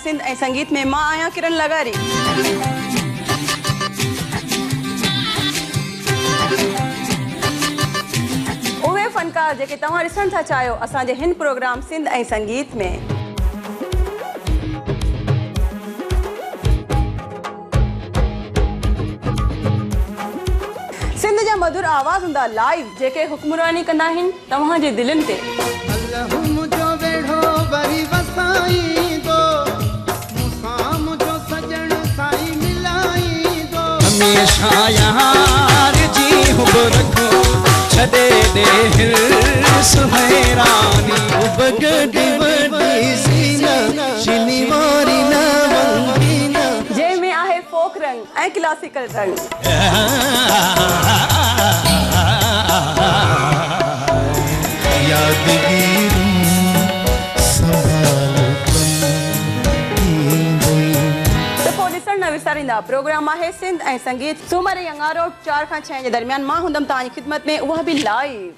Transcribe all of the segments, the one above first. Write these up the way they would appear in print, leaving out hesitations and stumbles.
सिंध ऐं संगीत में मां आहियां किरण लगारी। उहे फनकार जेके तव्हां ॾिसण था चाहियो असांजे हिन प्रोग्राम सिंध ऐं संगीत में। सिंध जा मधुर आवाज़ हूंदा लाइव जेके हुक्मरानी कंदा आहिनि तव्हां जे दिलनि ते। हमेशा यार जी हुब रखो छदे दे हिर्स हैरानी हुब गडी वडी सीना शिनी मारी ना वंगीना जे में आहे फोक रंग ऐं क्लासिकल रंग। यादगिरी न विसारींदा प्रोग्राम आहे सिंध ऐं संगीत सूमर यंगारो 4 खां 6 जे दरमियान मां हूंदमि तव्हांजी ख़िदमत में उहा बि लाइव।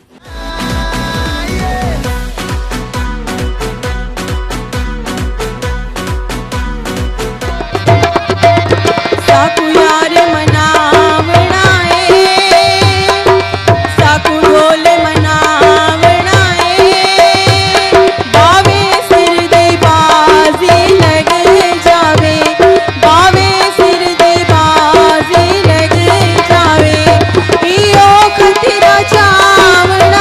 साकू यार मनावणा साकू ढोल मनावणा बावे सिर दे बाजी लग जावे बावे सिर दे बाजी लग जावे इयो खतरा चावण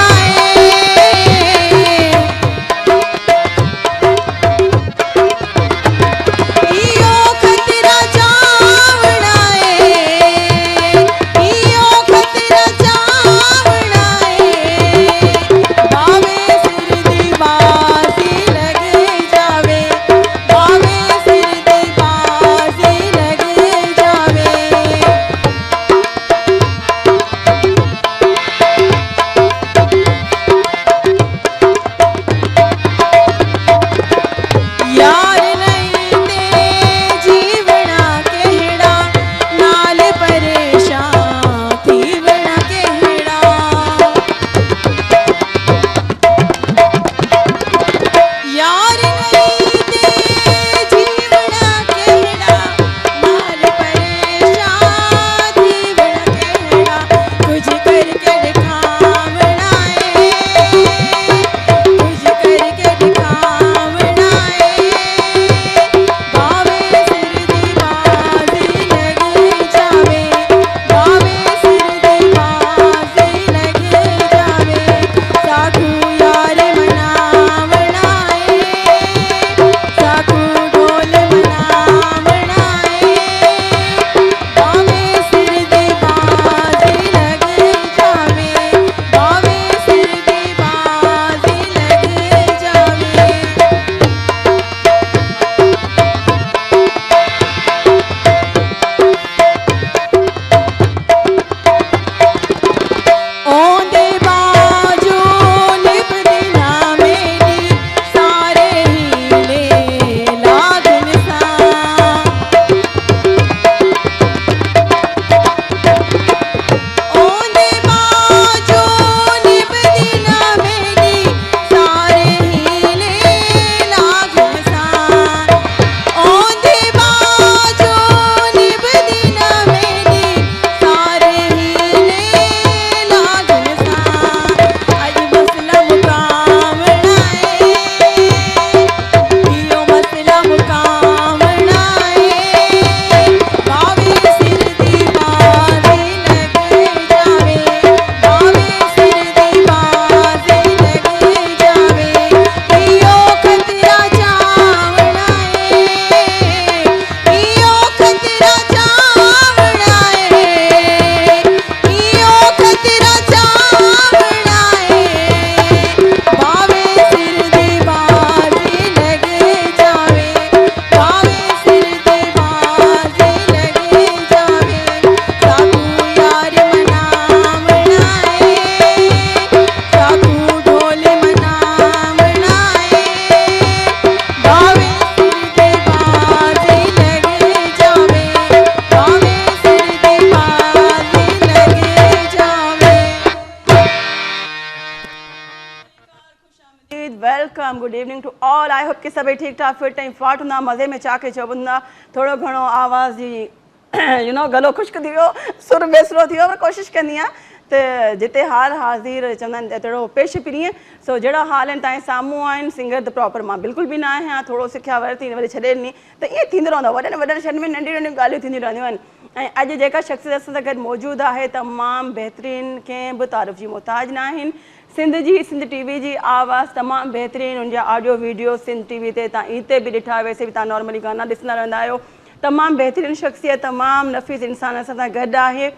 welcome good evening to all. I hope कि सभी ठीक ठाक फिट ऐं फाट हूंदा, मज़े में चाके चवंदा। थोरो घणो आवाज़ जी गलो खुश्क थी वियो, सुर बेसरो थी वियो, पर कोशिशि कंदी आहियां त जिते हाल हाज़िर चवंदा आहिनि तहिड़ो पेश पिरीअ। सो जहिड़ा हाल आहिनि तव्हांजे साम्हूं आहिनि, सिंगर त प्रॉपर मां बिल्कुलु बि न आहियां, थोरो सिखिया वरिती वरी छॾे ॾिनी, त ईअं थींदो रहंदो आहे। वॾनि वॾनि शहरनि में नंढियूं नंढियूं ॻाल्हियूं थींदियूं रहंदियूं आहिनि। ऐं अॼु जेका शख़्सियत असां सां गॾु मौजूदु आहे तमामु बहितरीनु, कंहिं बि तारीफ़ जी मुहताज न आहिनि। सिंध टीवी जी आवाज़ तमामु बहितरीनु, हुनजा ऑडियो वीडियो सिंध टीवी ते तव्हां हिते बि ॾिठा, वैसे बि तव्हां नॉर्मली गाना ॾिसंदा रहंदा आहियो। तमामु बहितरीनु शख़्सियत, तमामु नफ़ीस इंसान असां सां गॾु आहे।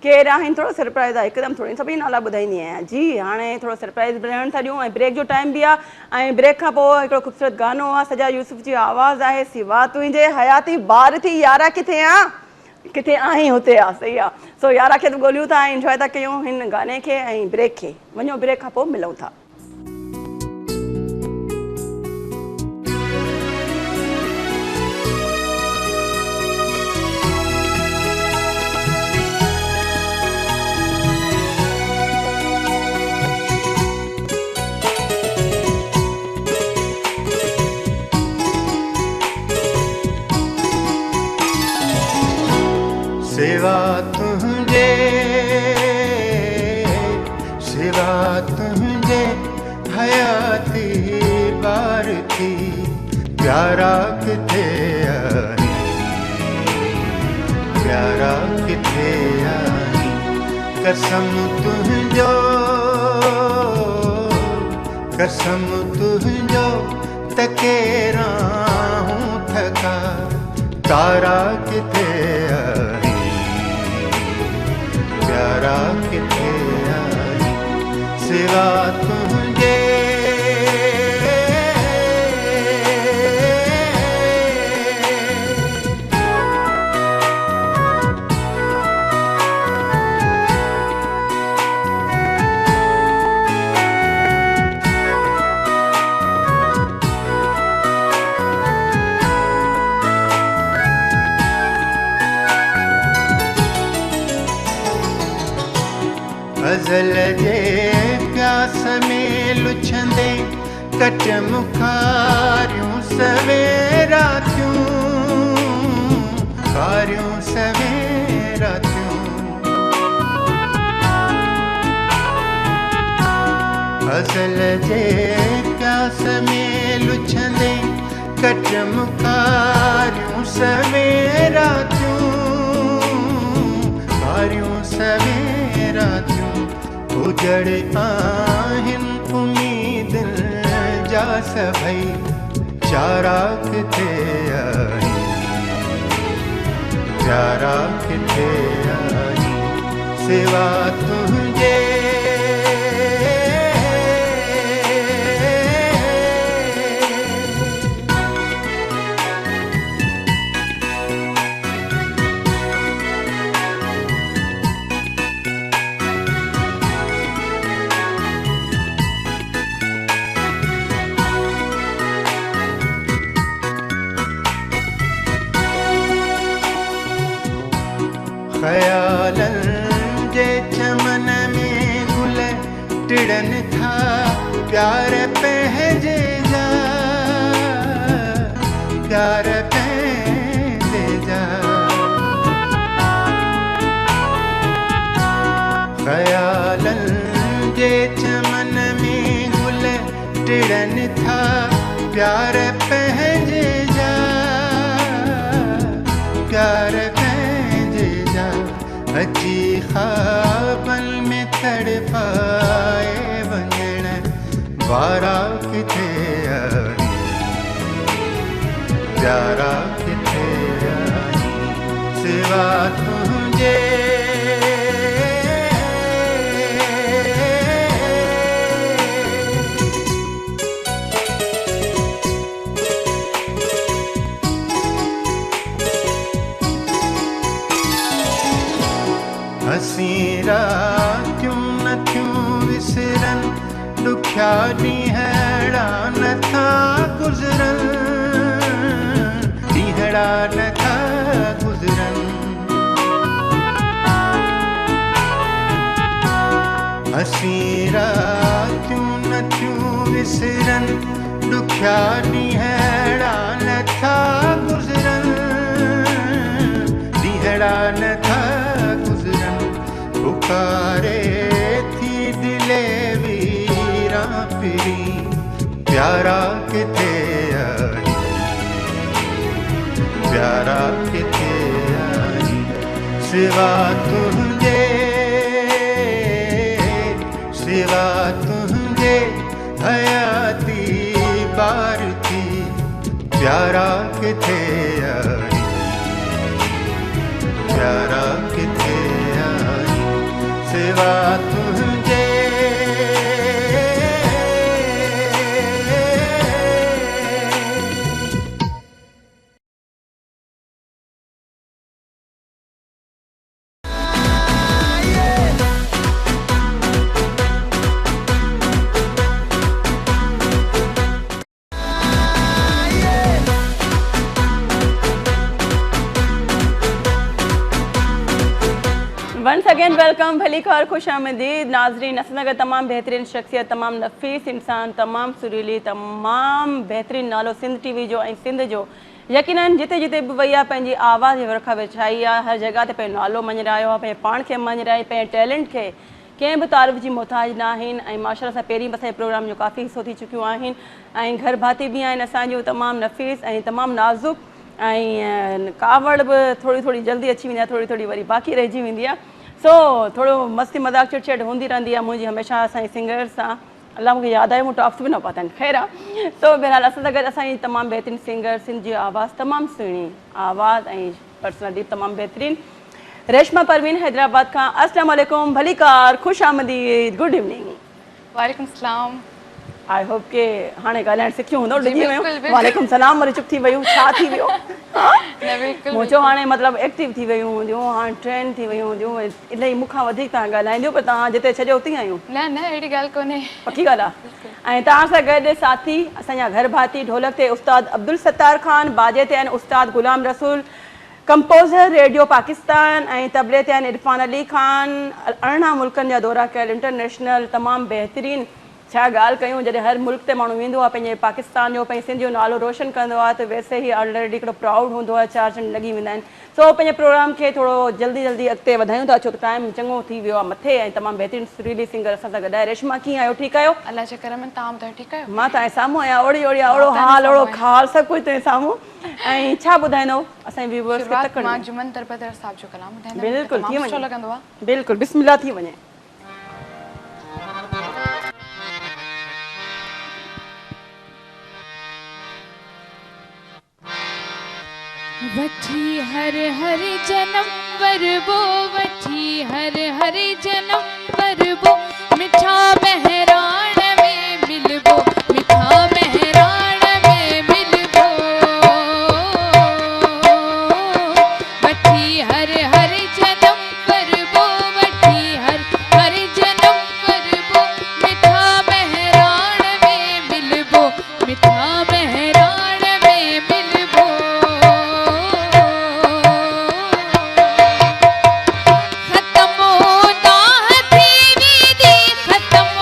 केरु आहिनि थोरो सरप्राइज़ आहे, हिकदमि थोरी सभई नाला ॿुधाईंदी आहियां जी। हाणे थोरो सरप्राइज़ ॿुधाइण था ॾियूं ऐं ब्रेक जो टाइम बि आहे। ऐं ब्रेक खां पोइ हिकिड़ो ख़ूबसूरत गानो आहे, सजा यूसुफ जी आवाज़ आहे, सिवा तुंहिंजे हयाती बार थी यारा किथे आहे, किथे आहीं हुते आहे, सही आहे। सो यारा खे त ॻोल्हियूं था ऐं इंजॉय था कयूं हिन गाने खे ऐं ब्रेक खे। वञो ब्रेक खां पोइ मिलूं था। सिवा तुझे हयाती बार थी प्यारा किथे आई, प्यारा किथे आई। कसम तुझो तकेरा हूँ थका, तारा किथे आई, प्यारा किथे आई। सिवा तुझे गज़ल जे प्यास में लुछंदे कट मुखारियूं सवेरा थियूं, खारियूं सवेरा थियूं। गज़ल जे प्यास में लुछंदे कट मुखारियूं सवेरा थियूं, खारियूं सवेरा थियूं। उजड़ आहिनि उम्मीदनि जा सभई, चारा किथे आई, प्यारा किथे आई। सिवा तुझे ख़यालनि जे चमन में गुल टिड़नि था, प्यार पंहिंजे जा, प्यार पंहिंजे जा। ख़यालनि जे चमन में गुल टिड़नि था, प्यार पंहिंजे जा, प्यार अची ख़्वाबनि में तड़पाए वञण वारा किथे आई, प्यारा किथे आई। सिवा तुझे हसी रातियूं नथियूं विसरनि, ॾुखिया ॾींहड़ा नथा गुज़रनि, ॾींहड़ा नथा गुज़रनि। हसी रातियूं नथियूं विसरन दुख्या नीहड़ा न था गुजरन नीहड़ा न था गुजरन पुकारे थी दिले वीरा पिरी प्यारा किथे आई प्यारा किथे आई सिवा तुझे हयाती बार थी प्यारा किथे आई प्यारा किथे आई सिवा तुझे वंस अगेन वेलकम भली ख़ैर खुश आमदीद नाजरीन। असांसां तमामु बहितरीन शख्सियत तमामु नफ़ीस इंसान तमामु सुरीली तमामु बहितरीन नालो सिंध टीवी जो ऐं सिंध जो यकीनन जिते जिते बि वई आहे पंहिंजी आवाज़ जी वरखा विछाई आहे हर जॻह ते पंहिंजो नालो मञरायो आहे पंहिंजे पाण खे मञराए पंहिंजे टैलेंट खे कंहिं बि तारीफ़ जी मोहताज न आहिनि ऐं माशाअल्लाह सां पहिरीं बि असांजे प्रोग्राम जो काफ़ी हिसो थी चुकियूं आहिनि ऐं घर भाती बि आहिनि असांजूं तमामु नफ़ीस ऐं तमामु नाज़ुक ऐं कावड़ बि थोरी थोरी जल्दी अची वेंदी आहे थोरी थोरी वरी बाक़ी रहिजी वेंदी आहे सो थोरो मस्ती मज़ाक चिटचिट हूंदी रहंदी आहे मुंहिंजी हमेशह असांजे सिंगर सां अलाह मूंखे यादि आहे मूं टॉप्स बि न पाता आहिनि ख़ैर आहे सो बहरहाल असां सां गॾु असांजी तमामु बहितरीन सिंगर सिंध जी आवाज़ तमामु सुहिणी आवाज़ ऐं पर्सनैलिटी तमामु बहितरीन रेशमा परवीन हैदराबाद खां अस्सलाम वालेकुम भली कार खुश आमदीद गुड इवनिंग। वालेकुम सलाम। आई होप के हाणे ॻाल्हाइण सिखियो हूंदो जी, डिॼी वियो बिल्कुलु, बिल्कुलु। वालेकुम सलाम वरी चुप थी वियूं छा थी वियो न बिल्कुलु मुंहिंजो हाणे मतिलबु एक्टिव थी वियूं हूंदियूं हाणे ट्रेंड थी वियूं हूंदियूं इलाही मूंखां वधीक तव्हां ॻाल्हाईंदियूं पर तव्हां जिते छॾियो उते आहियूं न न अहिड़ी ॻाल्हि कोन्हे। पकी ॻाल्हि आहे ऐं तव्हां सां गॾु साथी असांजा घर भाती ढोलक ते उस्ताद अब्दुल सत्तार ख़ान बाजे ते आहिनि उस्ताद गुलाम रसूल कंपोज़र रेडियो पाकिस्तान ऐं तबले ते आहिनि इरफान अली ख़ान 18 मुल्कनि जा दौरा कयल इंटरनेशनल तमामु बहितरीन छा ॻाल्हि कयूं जॾहिं हर मुल्क ते माण्हू वेंदो आहे पंहिंजे पाकिस्तान जो पंहिंजे सिंध जो नालो रोशन कंदो आहे त वैसे ई ऑलरेडी हिकिड़ो प्राउड हूंदो आहे चार चंड लॻी वेंदा आहिनि सो पंहिंजे प्रोग्राम खे थोरो जल्दी जल्दी अॻिते वधायूं था छो त टाइम चङो थी वियो आहे मथे ऐं तमामु बहितरीन सुरीली सिंगर असां सां गॾु आहे रेशमा कीअं आहियो ठीकु आहियो अल्लाह जे करम तव्हां ॿुधायो ठीकु आहियो? मां तव्हांजे साम्हूं आहियां ओड़ी ओड़ी ओड़ो हाल ओड़ो ख़ाल सभु कुझु तुंहिंजे साम्हूं ऐं छा ॿुधाईंदो असांजे व्यूअर्स खे शुरूआत तकड़ि मां में? जुमन तरबदर साहब जो कलाम ॿुधाईंदमि। बिल्कुलु थी तमामु सुठो वञे लॻंदो आहे। बिल्कुलु बिस्मिल्लाह थी वञे। वठी हर हर जन्म वरबो वठी हर हर जन्म वरबो मिठा मेहरान में मिलबो मिठा मेहरान में मिलबो वठी हर हर जन्म वरबो वठी हर हर जन्म वरबो मिठा मेहरान में मिलबो मिठा मेहरान में मिलबो खत्म होता थी दी खत्म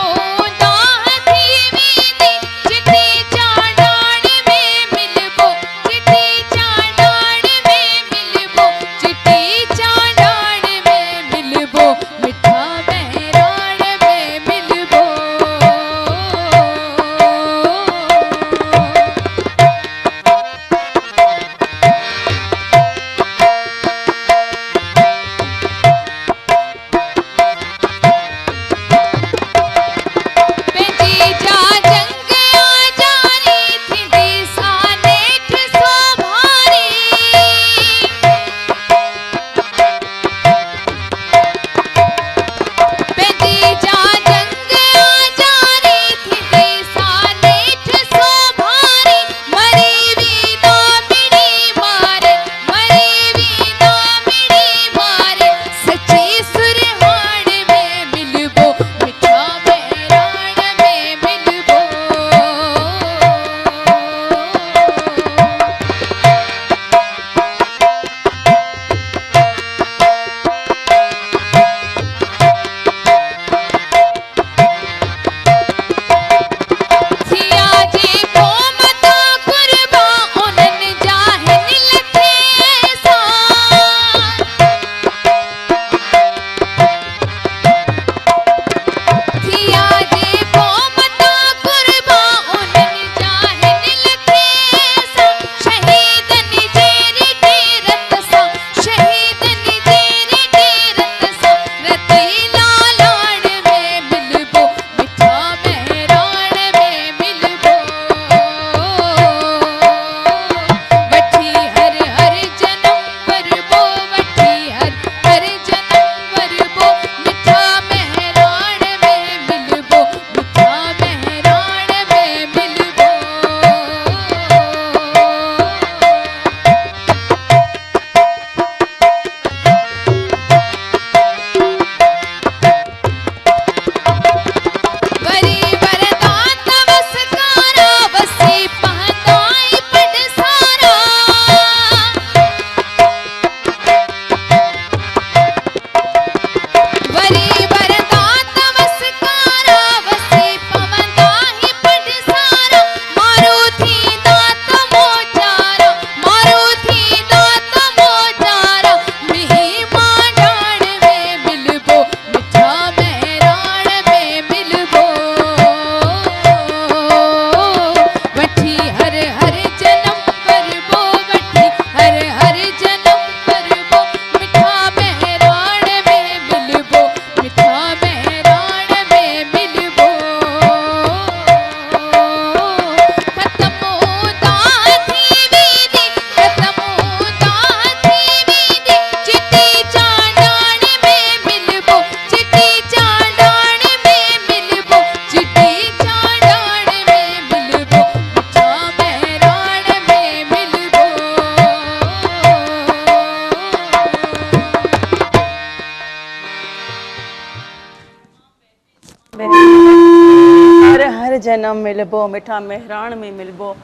जन्म मिलबो मिठा मेहरान में मिलबो।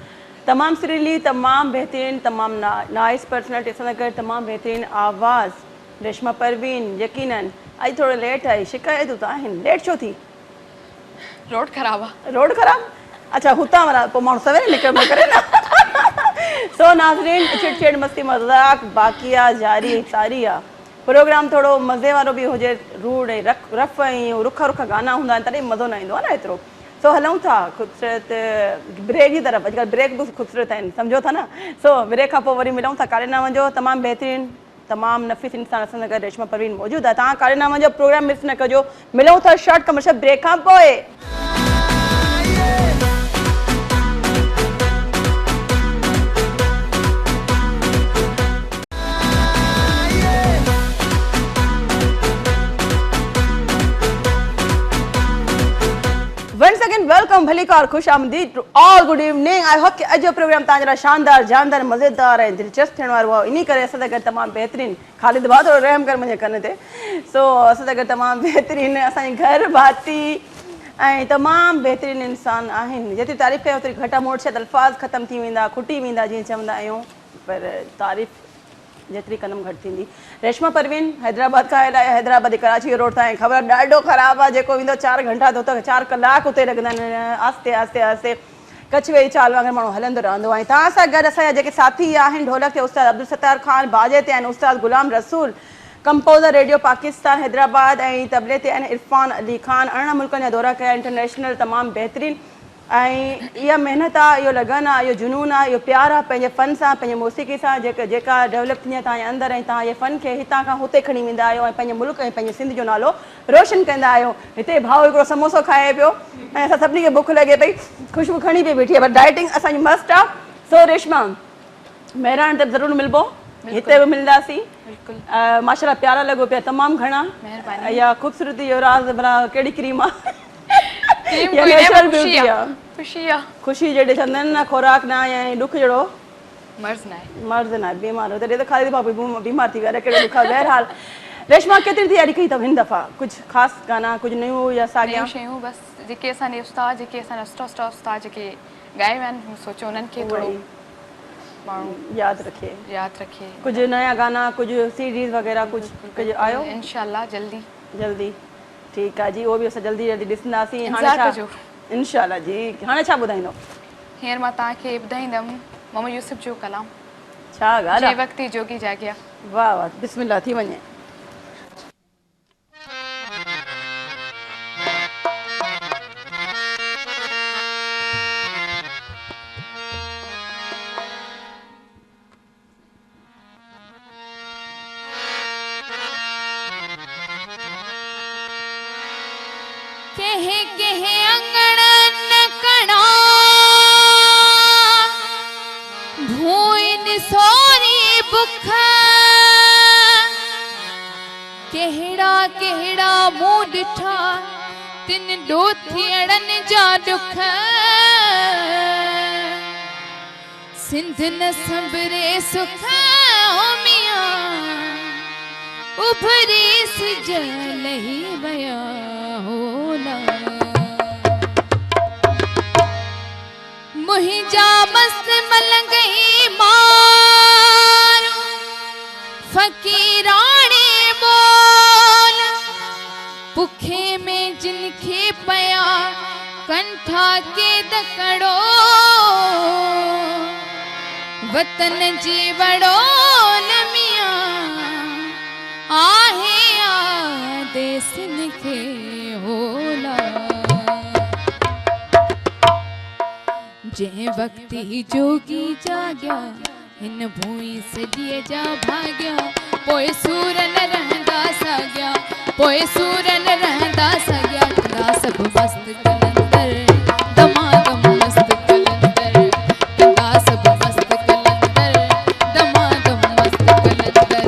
तमाम सुरीली, तमाम बेहतरीन, तमाम नाइस पर्सनैलिटी सां गॾु तमामु बेहतरीन आवाज़ रेशमा परवीन। यकीनन अॼु थोरो लेट आई, शिकायतूं त आहिनि, लेट छो थी? रोड ख़राब आहे। रोड ख़राब? अच्छा हुतां वारा पोइ माण्हू सवेरे निकिरंदो करे न। सो नाज़रीन, चिट मस्ती मज़ाक बाक़ी आहे, जारी सारी आहे। प्रोग्राम थोरो मज़े वारो बि हुजे, रूड ऐं रफ़ ऐं रुखा गाना हूंदा आहिनि तॾहिं मज़ो न ईंदो आहे न एतिरो। सो हलूं था ख़ूबसूरत ब्रेक जी तरफ़। अॼुकल्ह ब्रेक बि ख़ूबसूरत आहिनि, सम्झो था न। सो ब्रेक खां पोइ वरी मिलूं था। कारे न वञो, तमामु बहितरीनु, तमामु नफ़ीस इंसान असां सां गॾु रेशमा परवीन मौजूदु आहे। तव्हां कारे न वञो, प्रोग्राम मिस न कजो। मिलूं था शॉर्ट कमर्शियल ब्रेक खां पोइ। Once again, welcome, भलीकार, खुश आमदीद to all, good evening. I hope कि अॼु जो प्रोग्राम तव्हांजे लाइ शानदार, जानदार, मज़ेदार ऐं दिलचस्प थियण वारो आहे। इन करे असां सां गॾु तमामु बहितरीनु, ख़ालिद भाउ थोरो रहम कर मुंहिंजे कन ते। सो असां सां गॾु तमामु बहितरीनु असांजी घर भाती ऐं तमामु बहितरीनु इंसान आहिनि। जेतिरी तारीफ़ कयो ओतिरी घटि आहे। मूं वटि शायदि अल्फाज़ ख़तमु थी वेंदा, खुटी वेंदा जीअं चवंदा आहियूं, पर तारीफ़ जेतिरी कंदमि घटि थींदी। रेशमा परवीन हैदराबाद खां आयल आहे। हैदराबाद कराची रोड तां ख़बर ॾाढो ख़राबु आहे। जेको वेंदो 4 घंटा त हुते 4 कलाक उते लॻंदा आहिनि। आस्ते आस्ते आस्ते कच्छ वेई चाल वांगुरु माण्हू हलंदो रहंदो आहे। तव्हां सां गॾु असांजा जेके साथी आहिनि, ढोलक ते उस्ताद अब्दुल सत्तार ख़ान, बाजे ते आहिनि उस्ताद गुलाम रसूल, कंपोज़र रेडियो पाकिस्तान हैदराबाद, ऐं तबले ते आहिनि इरफान अली ख़ान। 18 मुल्कनि जा दौरा कया इंटरनेशनल, तमामु बहितरीनु। ऐं इहा महिनत आहे, इहो लगन आहे, इहो जुनून आहे, इहो प्यार आहे पंहिंजे फ़न सां, पंहिंजे मौसीक़ी सां जेका डेवलप थींदी आहे तव्हांजे अंदरि, ऐं तव्हां इहे फ़न खे हितां खां हुते खणी वेंदा आहियो ऐं पंहिंजे मुल्क ऐं पंहिंजे सिंध जो नालो रोशन कंदा आहियो। हिते भाउ हिकिड़ो समोसो खाए पियो ऐं असां सभिनी खे बुख लॻे पई, ख़ुशबू खणी पई बीठी आहे, पर डाइटिंग असांजी मस्ट आहे। सो रेशमा, महिराण ते ज़रूरु मिलबो, हिते बि मिलंदासीं। माशाल्लाह प्यारा लॻो पिया, तमामु घणा। इहा ख़ूबसूरती जो राज़ भला कहिड़ी क्रीम आहे? ख़ुशी जॾहिं चवंदा आहिनि न, खुराक न आहे ऐं ॾुख जहिड़ो मर्ज़ न आहे, बीमार हो तॾहिं त ख़ाली बीमार थी विया, कहिड़ो ॾुख आहे। बहरहाल रेशमा, केतिरी तयारी कई अथव हिन दफ़ा? कुझु ख़ासि गाना, कुझु नयूं या साॻियां शयूं? बसि जेके असांजे उस्ताद, जेके असांजा उस्ताद जेके ॻाए विया आहिनि, सोचियो उन्हनि खे थोरो माण्हू यादि रखे। कुझु नया गाना, कुझु सीरीज़ वग़ैरह कुझु आयो? इंशाल्लाह जल्दी। ठीकु आहे जी, उहो बि असां जल्दी ॾिसंदासीं। इंशाल्लाह जी। हाणे छा ॿुधाईंदो? हींअर मां तव्हांखे ॿुधाईंदमि मोहम्मद यूसुफ जो कलाम। छा ॻाल्हि आहे? वक़्ति जोगी जाॻिया। वाह वाह, बिस्मिल्लाह थी वञे। केड़ा मूं ॾिठा तिन ॾोथियड़नि जा ॾुख, सिंध न संभरे सुख मियां, उभरी सिज लही विया होला। मुंहिंजा मस्त मलंगई मारू फ़क़ीराणे बोल, पुखे में जिनखे पया कंठा के दकड़ो, वतन जी वड़ो न मियां आहे आदे सिन खे होला। जंहिं वक़्ति जोगी जाॻिया हिन भूई सॼीअ जा भाॻिया, पोइ सूर न रहंदा साॻिया, पोइ सूर न रहंदा साॻिया, कंदा सभु मस्त कलंदर, दमादम मस्त कलंदर, कंदा सभु मस्त कलंदर, दमादम मस्त कलंदर।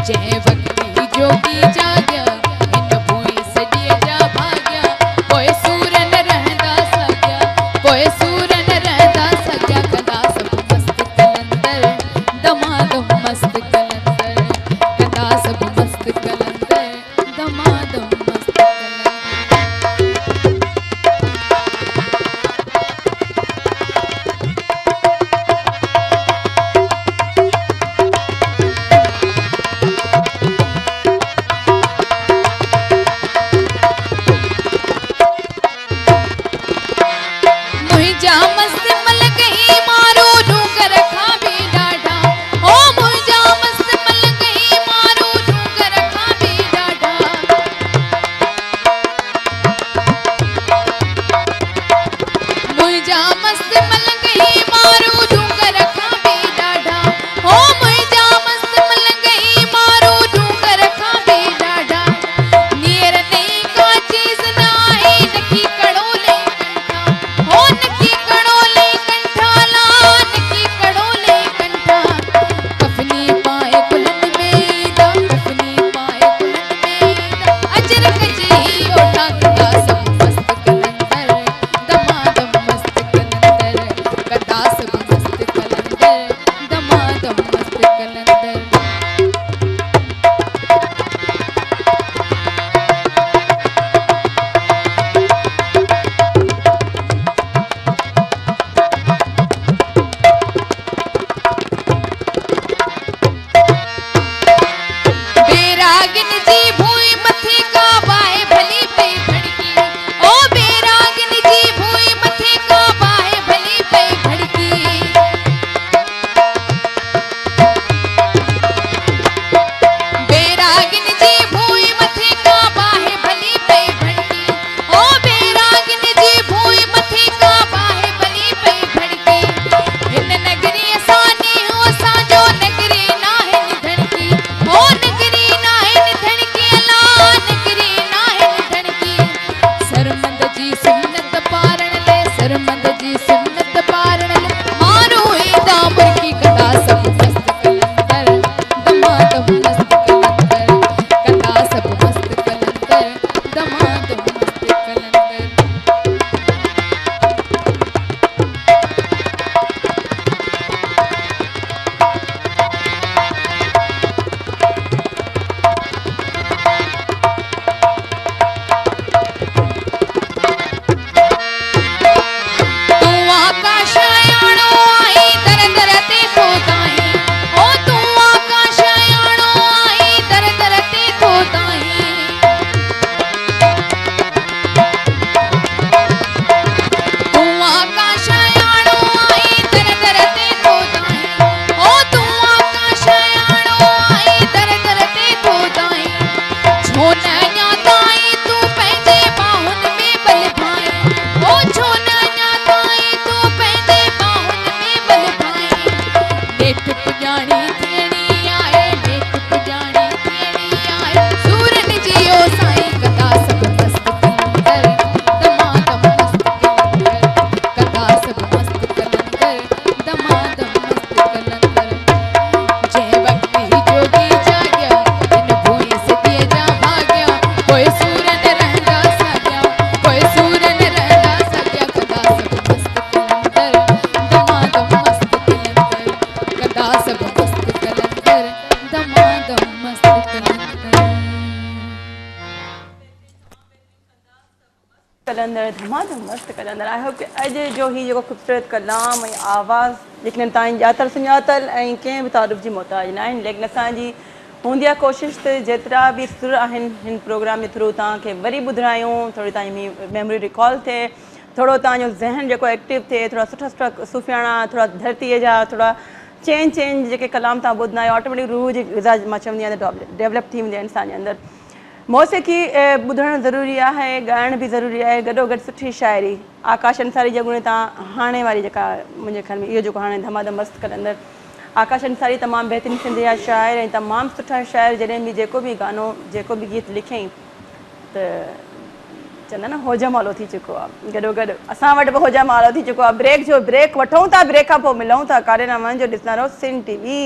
जंहिं वक़्ति जोगी जाॻिया हिन भूई सॼीअ जा भाॻिया, पोइ सूर न रहंदा साॻिया, पोइ सूर न रहंदा साॻिया, कंदा सभु मस्त कलंदर, दमादम मस्त कलंदर, कंदा सभु मस्त कलंदर, दमादम मस्त कलंदर। बेरागिन जी भूई मथे का बाहे भली पे भड़की ओ बेरागिन जी भूई मथे का बाहे भली पे भड़की बेरागिन जी भूई मथे का बाहे भली पे भड़की ओ बेरागिन जी भूई मथे का बाहे भली पे भड़की इन नगरी असानी हो साजो नगरी ना है निधड़की ओ नगरी ना है निधड़की अला नगरी ना है निधड़की सरमंद जी सुन्नत पारण ले सरमंद जी सुन्नत पारण ले मारो ई दामर की कदा सब मस्त कलंदर दमादम मस्त कलंदर कदा सब मस्त कलंदर दमादम मस्त कलंदर तू आकाश आयाणो आई दर दर ते खोताई ओ तू आकाश आयाणो आई दर दर ते खोताई तू आकाश आयाणो आई दर दर ते खोताई ओ तू आकाश आयाणो आई दर दर ते खोताई छो न ञाताई तू पंहिंजे बाहुन में बल भाई ओ छो न ञाताई तू पंहिंजे बाहुन में बल भाई नेठ पुॼाणी थियणी आहे नेठ पुॼाणी थियणी आहे सूरन जी ओ साईं कदा सब मस्त कलंदर दमादम मस्त कलंदर कदा सब मस्त कलंदर दमादम मस्त कलंदर जंहिं वक्त ही जोगी जाॻिया इन भूई सिटीअ जा भाॻिया पोइ सूर न रहंदा साॻिया पोइ सूर न रहंदा साॻिया कदा सब मस्त कलंदर दमादम मस्त कलंदर कदा सब मस्त कलंदर दमादम मस्त कलंदर कलंदर धमाधम मस्त कलंदर आई होप कि अॼु जो ही जेको ख़ूबसूरत कलाम ऐं आवाज़ यकीनन तव्हांजी ॼातल सुञातल ऐं कंहिं बि तारीफ़ जी मोहताज न आहिनि लेकिन असांजी हूंदी आहे कोशिशि त जेतिरा बि सुर आहिनि हिन प्रोग्राम जे थ्रू तव्हांखे वरी ॿुधायूं थोरी तव्हांजी मेमोरी रिकॉल थिए थोरो तव्हांजो ज़हन जेको एक्टिव थिए थोरा सुठा सुठा सूफ़ियाणा थोरा धरतीअ जा थोरा चेंज जेके कलाम तव्हां ॿुधंदा आहियो ऑटोमेटिक रूह जी ग़िज़ा मां चवंदी आहियां त डेवलप थी वेंदी आहे इंसान जे अंदरि मौसीक़ी ॿुधणु ज़रूरी आहे ॻाइण बि ज़रूरी आहे गॾोगॾु सुठी शाइरी आकाश अंसारी जे गुणे तव्हां हाणे वारी जेका मुंहिंजे ख़्याल में इहो जेको हाणे धमाधम मस्त कलंदर आकाश अंसारी तमामु बहितरीनु सिंधी जा शाइर ऐं तमामु सुठा शाइर जॾहिं बि जेको बि गानो जेको बि गीत लिखियईं त चवंदा न होजमालो थी चुको आहे गॾोगॾु असां वटि बि होजमालो थी चुको आहे ब्रेक वठूं था ब्रेक खां पोइ मिलूं था काॾे न वञिजो ॾिसंदा रहो सिंध टीवी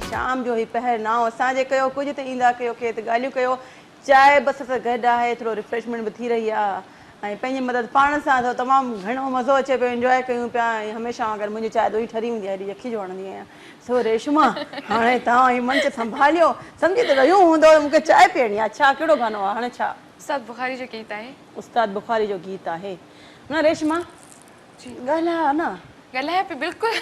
शाम जो ही पहर नाओ असांजे कयो कुझु त ईंदा कयो के त ॻाल्हियूं कयो चांहि बस सां गॾु आहे थोरो रिफ्रेशमेंट बि थी रही आहे ऐं पंहिंजी मदद पाण सां थो तमामु घणो मज़ो अचे पियो इंजॉय कयूं पिया ऐं हमेशह अगरि मुंहिंजी चांहि दोही ठरी हूंदी आहे हेॾी यखी जो वणंदी आहियां सो रेशमा हाणे तव्हां ही मंच संभालियो सम्झी त रहियो हूंदो मूंखे चांहि पीअणी आहे छा कहिड़ो गानो आहे हाणे छा उस्ताद बुखारी जो गीत आहे उस्ताद बुखारी जो गीत आहे न रेशमा ॻाल्हायो न ॻाल्हायां पई बिल्कुलु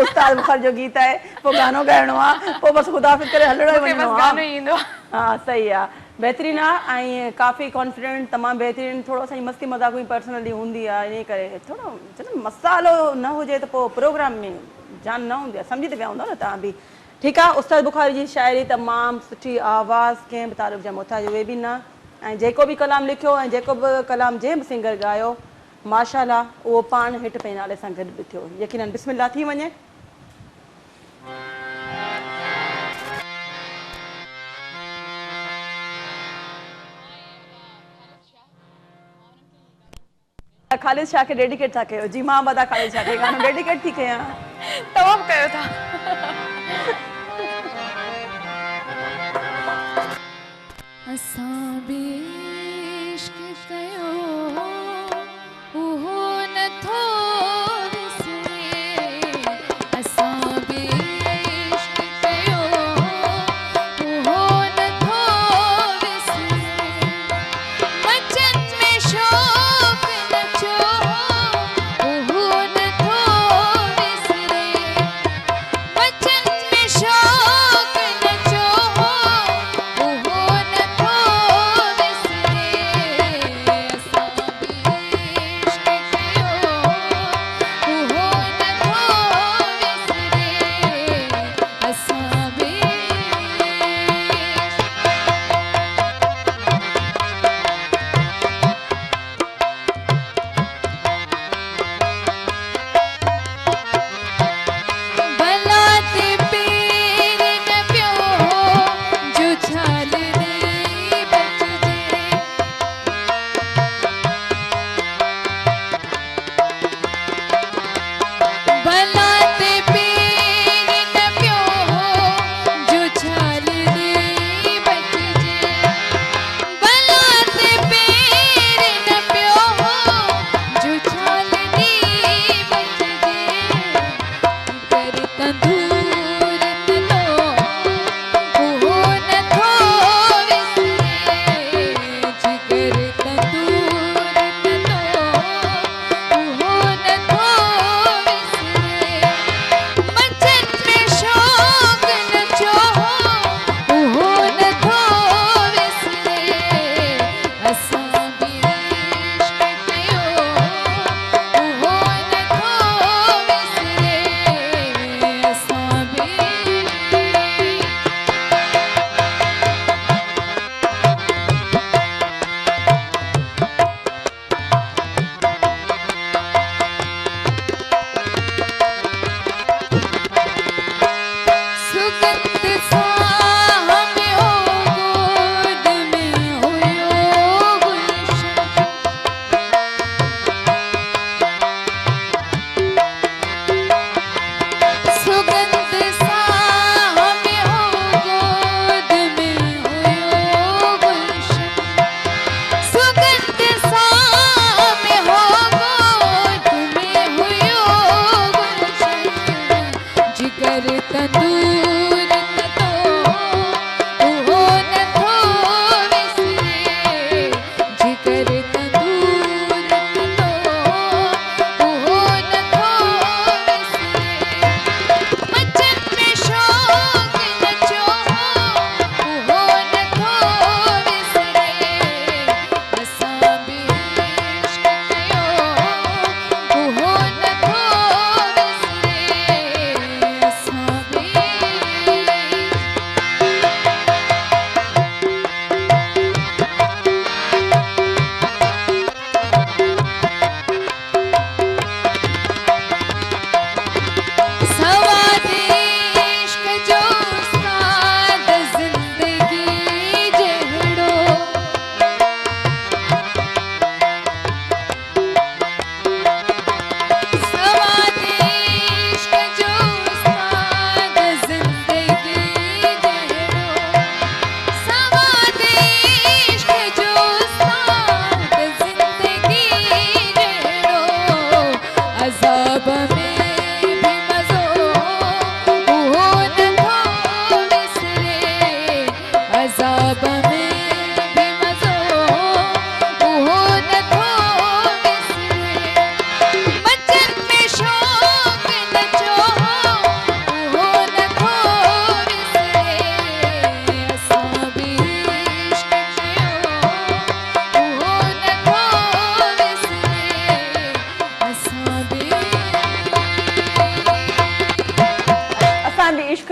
उस्ताद बुखारी जो गीत आहे पोइ गानो ॻाइणो आहे पोइ बसि ख़ुदाफ़िज़ करे हलणो ई मूंखे वञिणो बसि आहे गानो ईंदो आहे हाँ सही आहे बहितरीनु आहे ऐं काफ़ी कॉन्फिडेंट तमामु बहितरीनु थोरो असांजी मस्ती मज़ाक बि पर्सनली हूंदी आहे इन करे थोरो चवंदा मसालो न हुजे त पोइ प्रोग्राम में जान न हूंदी आहे सम्झी त विया हूंदव न तव्हां बि ठीकु आहे उस्ताद बुखारी जी शाइरी तमामु सुठी आवाज़ कंहिं बि तारीफ़ जा मोहताज उहे बि न ऐं जेको बि कलाम लिखियो ऐं जेको बि कलाम जंहिं बि सिंगर ॻायो माशाल्लाह उहो पाण हिट पंहिंजे नाले सां गॾु बि थियो यकीनन बिस्मिल्लाह थी वञे ख़ालिद शाह खे डेडिकेट था कयो जी मां बदा ख़ालिद शाह खे गानो डेडिकेट थी कयां तमामु कयो था असां बि इश्क कयो उहो नथो विसरे असां बि इश्क कयो उहो नथो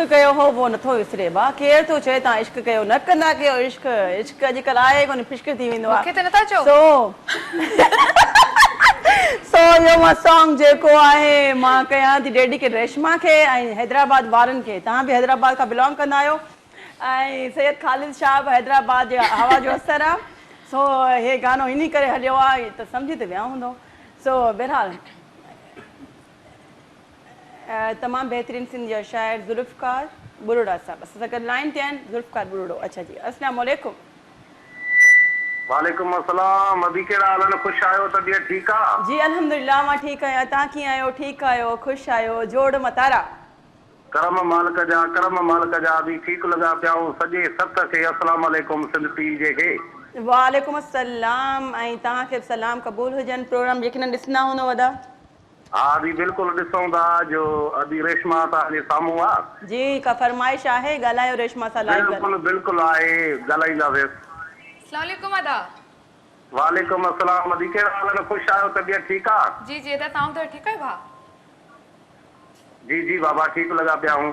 इश्क कयो हो वो नथो विसरे बा केर तो चए ता इश्क कयो न कंदा कयो इश्क इश्क अॼुकल्ह आहे कोन फिश्क थी वेंदो आहे मूंखे त नथा चओ सो यो मां सॉन्ग जेको आहे मां कयां थी डेडिकेट रेशमा खे ऐं हैदराबाद वारनि खे तव्हां बि हैदराबाद खां बिलोंग कंदा आहियो ऐं सैयद ख़ालिद शाह बि हैदराबाद जे हवा जो असर आहे सो हे गानो इन करे हलियो आहे त सम्झी त विया हूंदो सो बहरहाल तमामु बहितरीन सिंध जा शाइर ज़ुल्फ़कार बुरोड़ा साहब असां सां गॾु लाइन ते आहिनि ज़ुल्फ़कार बुरोड़ो अच्छा जी अस्सलाम वालेकुम वालेकुम अस्सलाम अभी कहिड़ा हाल आहिनि ख़ुशि आहियो तबियत ठीकु आहे जी अल्हम्दुलिल्लाह मां ठीकु आहियां तव्हां कीअं आहियो ठीकु आहियो ख़ुशि आहियो जोड़ मतारा करम मालिक जा बि ठीकु लॻा पिया ऐं सॼे सत खे अस्सलाम वालेकुम सिंध पीउ जे खे वालेकुम अस्सलाम ऐं तव्हांखे बि सलाम क़बूल हुजनि प्रोग्राम यकीनन ॾिसंदा हूंदो वॾा हा अभी बिल्कुलु ॾिसूं था जो अभी रेशमा तव्हांजे साम्हूं आहे जी का फरमाइश आहे ॻाल्हायो रेशमा सां लाइव बिल्कुलु आहे ॻाल्हाईंदासीं अस्सलाम वालेकुम अदा वालेकुम अस्सलाम अभी कहिड़ा हाल आहिनि ख़ुशि आहियो तबियत ठीकु आहे जी जी अदा तव्हां ॿुधायो ठीकु आहियो भाउ जी जी बाबा ठीकु लॻा पिया हूं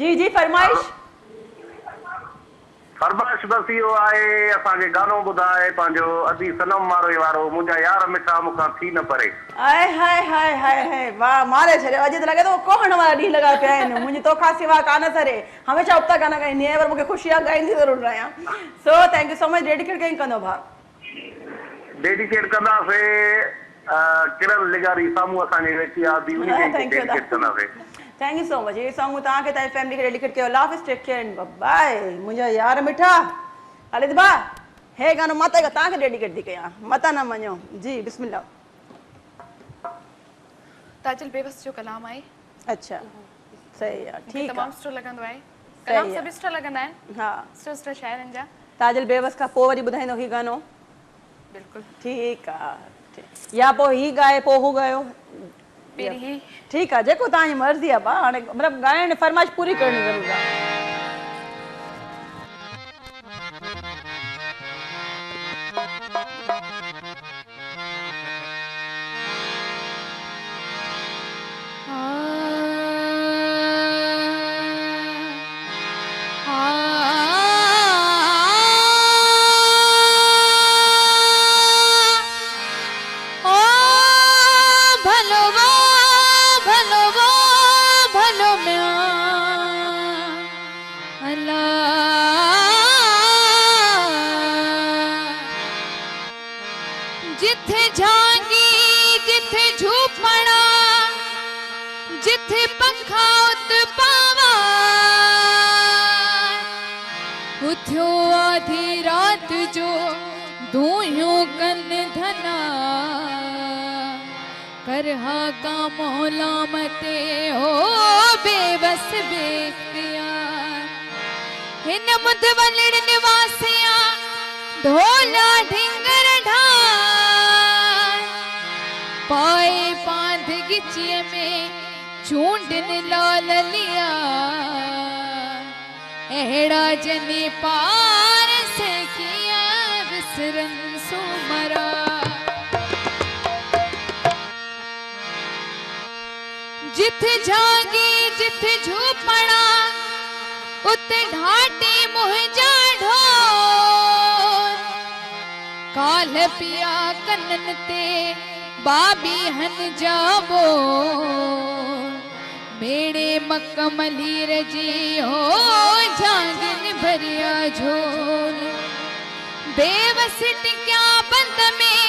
जी जी फरमाइश फरमाइश बसि इहो आहे असांखे गानो ॿुधाए पंहिंजो अदी सनम मारे वारो मुंहिंजा यार मिठा मूंखां थी न परे आए हाय हाय हाय हाय वाह मारे छॾियो अॼु त लॻे थो कोहण वारा ॾींहं लॻा पिया आहिनि मुंहिंजी तोखां सिवा कान सरे हमेशह उबता गाना ॻाईंदी आहियां पर मूंखे ख़ुशी आहे ॻाईंदी ज़रूरु आहियां so thank you so much dedicate कई कंदो भाउ डेडिकेट कंदासीं किरण लिगारी साम्हूं असांजे वेठी आहे बि उन खे डेडिकेट कंदासीं थैंक यू सो मच ये सॉन्ग तव्हांखे तव्हांजी फैमिली खे डेडिकेट कयो अल्लाह हाफ़िज़ टेक केयर बाय मुंहिंजा यार मिठा ख़ालिद भा हे गानो मां तव्हांखे डेडिकेट थी कयां मता न मञो जी बिस्मिल्लाह ताजुल बेबस जो कलाम आहे अच्छा सही आहे ठीक तमामु सुठो लॻंदो आहे कलाम सभई सुठा लॻंदा आहिनि हा सुठा शाइरनि जा ताजुल बेबस खां पोइ वरी ॿुधाईंदो ही गानो बिल्कुलु ठीकु आहे या पोइ ही ॻाए पोइ हू ॻायो पहिरीं ठीकु आहे जेको तव्हांजी मर्ज़ी आहे भाउ हाणे मतिलबु ॻाइण फरमाइश पूरी करणी ज़रूरी आहे करहा का मौला मते हो बेबस बेख्तियार हिन मुद वलड़ निवासिया ढोला ढिंगर ढार पाए पांध गिचिए में चूंडन लाल लिया एड़ा जने पार से किया विसरन सुमरा जिथे जागी जिथे झूपड़ा उते ढाटे मुंहिंजा ढोर काल पिया कनन ते बाबी हन जाबो मेड़े मकमलीर जी हो जांगिन भरिया झोल बेवस टिक्या बंद में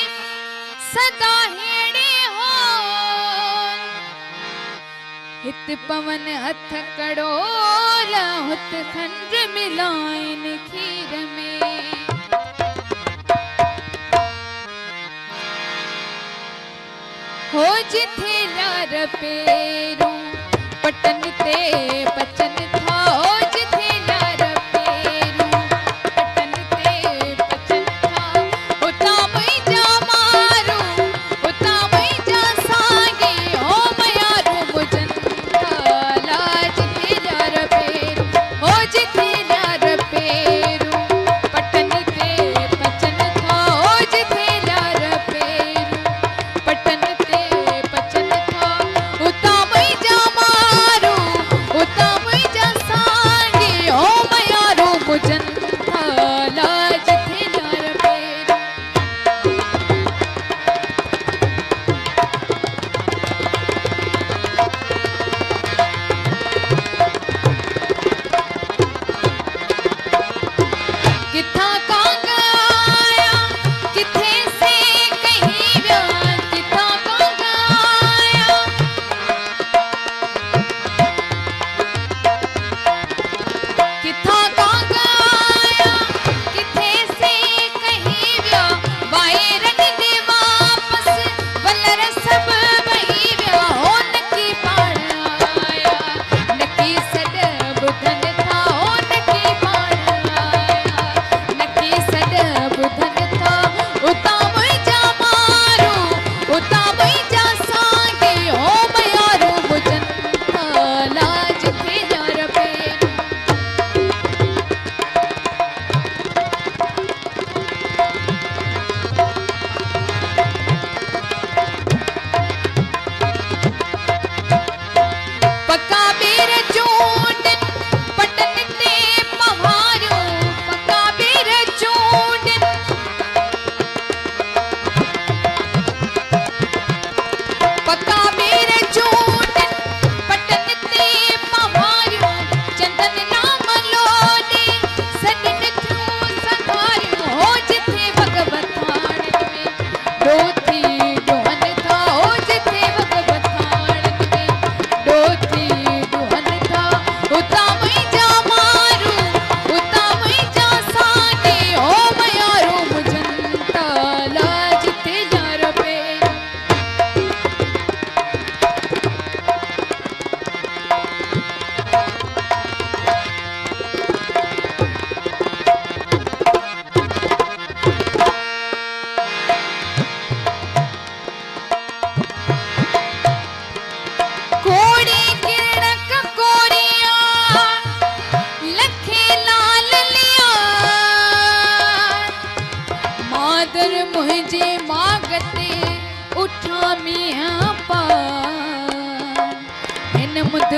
सदा हेड़े हो हित पवन हथ कड़ोला हुत खंड मिलाइन खीर में हो जिथे लार पेरूं पटन ते बचन था हो जिथे लार पेरूं पटन ते बचन था उता मई जा मारू उता मई जा सांगे हो मयारू मुजन उता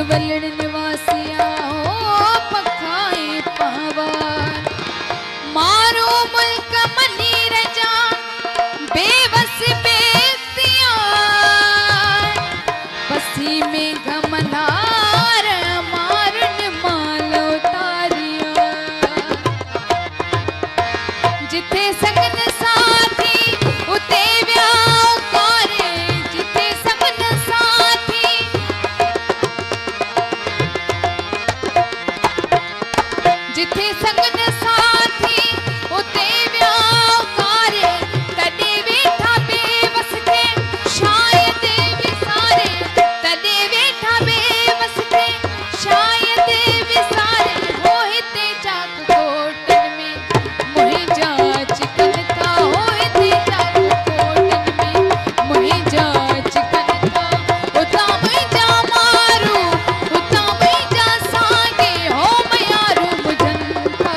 वलण निवासिया हो पखाई पहवार मारो मुल्क मनी रजा बेबस बेख्तियार बसी में घमंडार मारन मालो तारिया जिथे सगन साथी उते व्याओ करे जिथे सगन साथी जिथे सगन साथी उते व्याओ करे तॾे वेठा बेवस थे शायद विसारे तॾे वेठा बेवस थे शायद विसारे हो हिते चाक कोटन में मुंहिंजा चिकन था हो हिते चाक कोटन में मुंहिंजा चिकन था उतां मुंहिंजा मारू उतां मुंहिंजा सागे हो मयारू मुझन था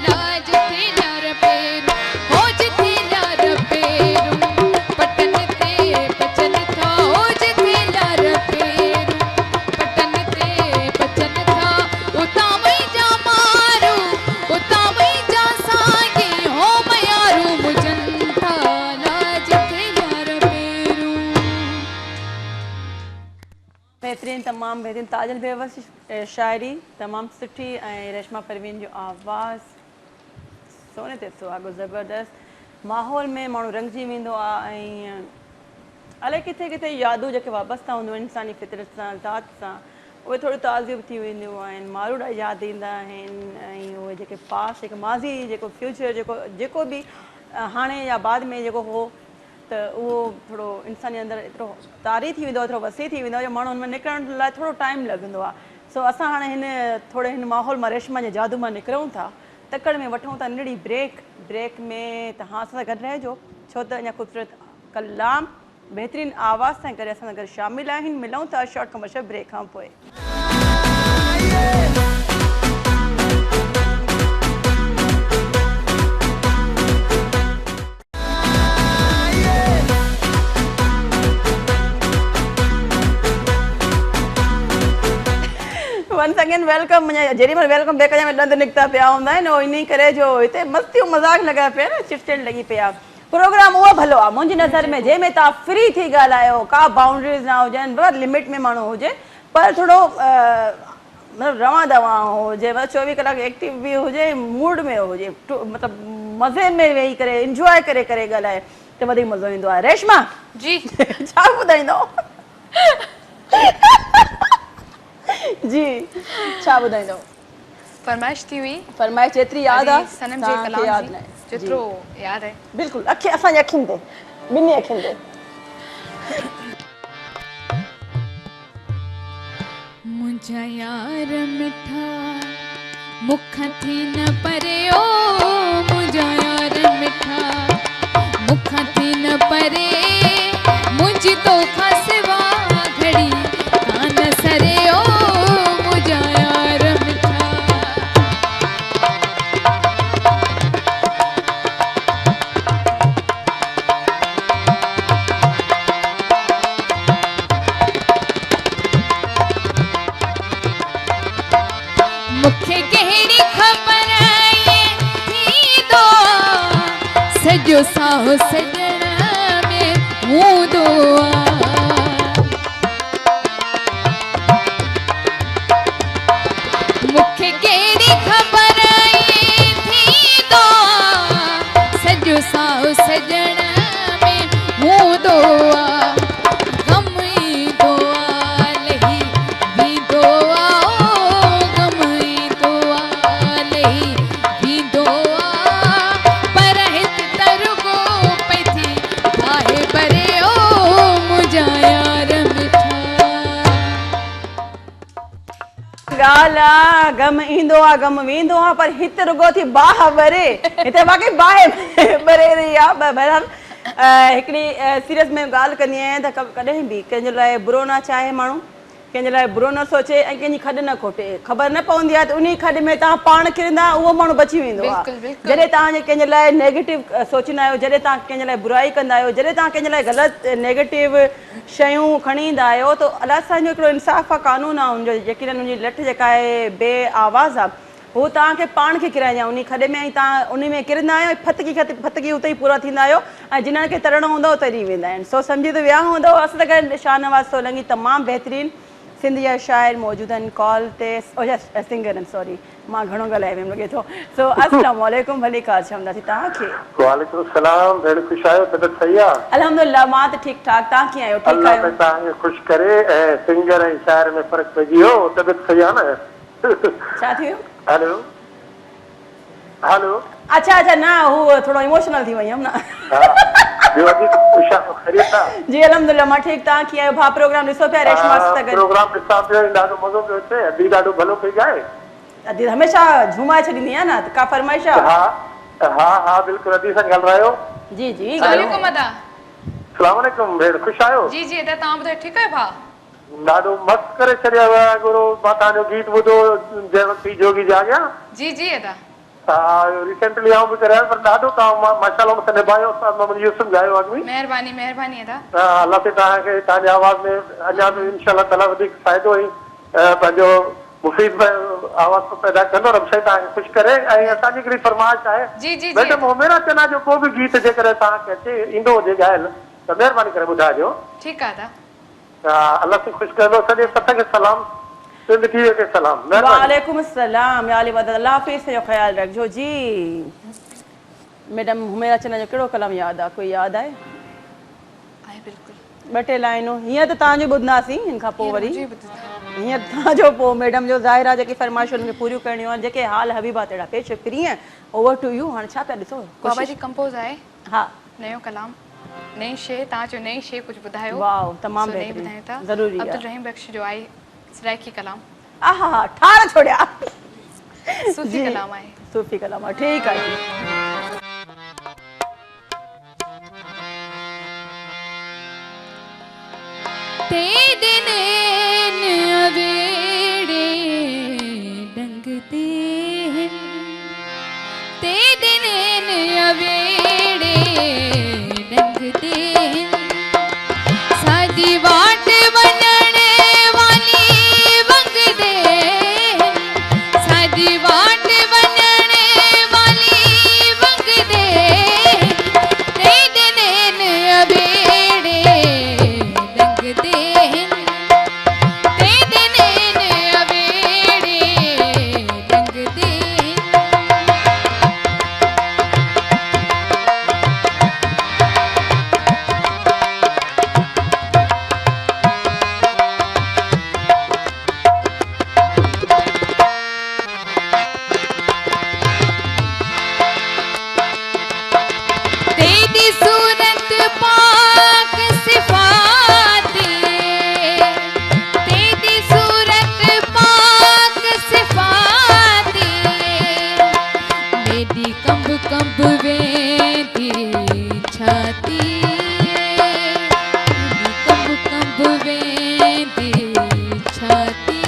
लाज थे ल्यार पेरू हो जिथे ल्यार पेरू पटन ते बचन था हो जिथे ल्यार पेरू पटन ते बचन था उतां मुंहिंजा मारू उतां मुंहिंजा सागे हो मयारू मुझन था लाज थे ल्यार पेरू बेहतरीन तमाम बेहतरीन ताजल बेवस शायरी तमाम सुठी ऐं रेशमा परवीन जो आवाज़ सोने ते सुहागो ज़बरदस्त माहौल में माण्हू रंगजी वेंदो आहे ऐं अलाए किथे किथे यादूं जेके वाबस्ता हूंदियूं आहिनि इंसानी फितरत सां ज़ात सां उहे थोड़ी ताज़ियूं थी वेंदियूं आहिनि माण्हू ॾाढा यादि ईंदा आहिनि ऐं उहे जेके पास्ट जेके माज़ी जेको फ्यूचर जेको बि हाणे या बाद में जेको हो त उहो थोरो इंसानी अंदरि एतिरो तारी थी वेंदो आहे एतिरो वसी थी वेंदो आहे जो माण्हू हुन में निकिरण लाइ थोरो टाइम लॻंदो आहे सो असां हाणे हिन माहौल मां रेशमा जे जादू मां निकिरूं था तकड़ में वठूं था नंढड़ी ब्रेक में तव्हां असां सां गॾु रहिजो छो त अञा ख़ूबसूरत कलाम बेहतरीन आवाज़ सां करे असां सां गॾु शामिल आहिनि मिलूं था शॉर्ट कमर्शियल ब्रेक खां पोइ वंस अगेन वेलकम जेॾी महिल वेलकम बैक में ॾंद निकिता पिया हूंदा आहिनि उहो इन करे जो हिते मस्तियूं मज़ाक लॻा पिया न चिटचिट लॻी पिया प्रोग्राम उहो भलो आहे मुंहिंजी नज़र में जंहिंमें तव्हां फ्री थी ॻाल्हायो का बाउंड्रीज़ न हुजनि बराबरि लिमिट में माण्हू हुजे पर थोरो मतिलबु रवां दवा हुजे मतिलबु 24 कलाक एक्टिव बि हुजे मूड में हुजे मतिलबु मज़े में वेही करे इंजॉय करे करे ॻाल्हाए त वधीक मज़ो ईंदो आहे रेशमा जी छा ॿुधाईंदो जी छा ॿुधाईंदो फरमाइश थी हुई फरमाइश जेतिरी यादि आहे सनम जे कलाम यादि जी न जेतिरो यादि आहे बिल्कुलु असांजे अखियुनि ते ॿिन्ही अखियुनि ते मुंहिंजा यार मिठा मुख थी न परे ओ मुंहिंजा यार मिठा मुख थी न परे मुंहिंजी तोखां सिवा घड़ी कान सरे ओ मुंहिंजा यार मिठा मूंखे कहिड़ी ख़बर ये थींदो सॼो साहो सॼण में हूंदो मूंखे कहिड़ी ख़बर ये थींदो सॼो साहो सॼण में हूंदो गम ईंदो लही बींदो गम ईंदो लही बींदो पर हिते तरुगो पई थी आहे परे ओ मुंहिंजा यार मिठा ॻाल्हि आहे गम ईंदो आहे गम वेंदो आहे पर हिते रुगो थी बाहि भरे हिते वाकई बाहि भरे रही आहे बहरहाल हिकिड़ी सीरियस में ॻाल्हि कंदी आहियां त कॾहिं बि कंहिंजे लाइ बुरो न चाहे माण्हू कंहिंजे लाइ बुरो न सोचे ऐं कंहिंजी खॾ न खोटे। ख़बर न पवंदी आहे त उन खॾ में तव्हां पाण किरंदा उहो माण्हू बची वेंदो आहे। बिल्कुलु, बिल्कुलु। जॾहिं तव्हां कंहिंजे लाइ नेगेटिव सोचींदा आहियो, जॾहिं तव्हां कंहिंजे लाइ बुराई कंदा आहियो, जॾहिं तव्हां कंहिंजे लाइ ग़लति नेगेटिव शयूं खणी ईंदा आहियो, त अलाह असांजो हिकिड़ो इंसाफ़ आहे, कानून आहे हुनजो, यकीननि हुनजी लठ जेका आहे बे आवाज़ आहे, उहो तव्हांखे पाण खे किराइजा उन खॾ में, ऐं तव्हां उन में किरंदा आहियो, फतकी उते ई पूरा थींदा आहियो, ऐं जिन्हनि खे तरणो हूंदो तरी वेंदा आहिनि। सो सम्झी त विया हूंदो। असां त गॾु शाहनवाज़ सोलंकी तमामु बहितरीनु सिंधी जा शाइर मौजूदु आहिनि कॉल ते, सिंगर आहिनि, सॉरी मां घणो ॻाल्हाए वियमि लॻे थो। सो अस्सलाम वालेकुम, भली कार चवंदासीं तव्हांखे। वालेकुम सलाम, भेण ख़ुशि आहियो? तबियत सही आहे? अल्हम्दुलिल्लाह, मां त ठीकु ठाक। तव्हां कीअं आहियो? ठीकु आहियो? अल्लाह तव्हांखे ख़ुशि करे। ऐं सिंगर ऐं शाइर में फ़र्क़ु पइजी वियो, तबियत सही आहे न? छा थी वियो? Hello hello. अच्छा अच्छा, न हू थोरो इमोशनल थी वई हुयमि न। जी अल्हम्दुलिल्लाह, मां ठीकु। तव्हां कीअं आहियो भाउ? प्रोग्राम ॾिसो पिया? रेशमा सां गॾु प्रोग्राम ॾिसां पियो, ॾाढो मज़ो पियो अचे। अदी ॾाढो भलो पई ॻाए। अदी हमेशह झुमाए छॾींदी आहे न, का फरमाइश आहे? हा हा हा, बिल्कुलु। अदी सां ॻाल्हायो। जी जी, वालेकुम अदा। अस्सलाम वालेकुम, भेण ख़ुशि आहियो? जी जी अदा, तव्हां ॿुधायो ठीकु आहियो भाउ? ॾाढो मस्तु करे छॾिया हुआ गुरु। मां तव्हांजो गीत ॿुधो जंहिं वक़्तु जोगी जाॻिया। जी जी अदा। रिसेंटली आऊं बि कराया, पर ॾाढो तव्हां माशाअल्लाह मूंखे निभायो। मोहम्मद यूसुफ ॻायो अॻु में। महिरबानी महिरबानी अदा। अलाह ते तव्हांखे तव्हांजे आवाज़ में अञा बि इंशाअल्लाह ताला वधीक फ़ाइदो ऐं पंहिंजो मुफ़ीद आवाज़ पैदा कंदो। रब साईं तव्हांखे ख़ुशि करे। ऐं असांजी हिकिड़ी फरमाइश आहे, जी जी मैडम मोमेरा चना जो को बि गीत जेकर तव्हांखे अचे ईंदो हुजे ॻायल, त महिरबानी करे ॿुधाइजो। ठीकु आहे अदा। अलाह से ख़ुशि कंदो। सॼे सत खे सलाम, सिंध टीवीअ खे सलाम। वालेकुम अस्सलाम, या अली मदद, अल्लाह हाफ़िज़, जो ख़्याल रखिजो। जी मैडम हुमेरा चना जो कहिड़ो कलाम यादि आहे? कोई यादि आहे? बिल्कुलु। ॿ टे लाइनूं हीअं त तव्हांजो ॿुधंदासीं, हिन खां पोइ वरी जी हीअं तव्हांजो पोइ मैडम जो ज़ाहिर आहे जेकी फरमाइशूं हुनखे पूरियूं करणियूं आहिनि, जेके हाल हबीबा तेड़ा पेश प्रिय ओवर टू यू। हाणे छा पिया ॾिसो? बाबा जी कंपोज़ आहे। हा, नयो कलाम, नई शइ। तव्हां चयो नई शइ कुझु ॿुधायो? वाह, तमामु नई बहितरीनु, ॿुधायो था। ज़रूरी आहे। अब्दुल रहीम बख्श जो आहे सराइकी कलाम। आहा हा, ठार छोड़िया। सूफ़ी कलाम आहे। सूफ़ी कलाम आहे, ठीकु आहे। तेरे नैन अवेड़े डंगते हैं, तेरे नैन अवेड़े डंगते हैं, सादी वाट वञण वाली वंगदे हैं, सादी वाट वञण वाली वंगदे हैं, तेरे नैन अवेड़े डंगते हैं, तेरे नैन अवेड़े डंगते हैं। तेरी सूरत पाक सिफाते, तेरी सूरत पाक सिफाते, मेरी कंब कंब वेंदी छाती, मेरी कंब कंब वेंदी छाती,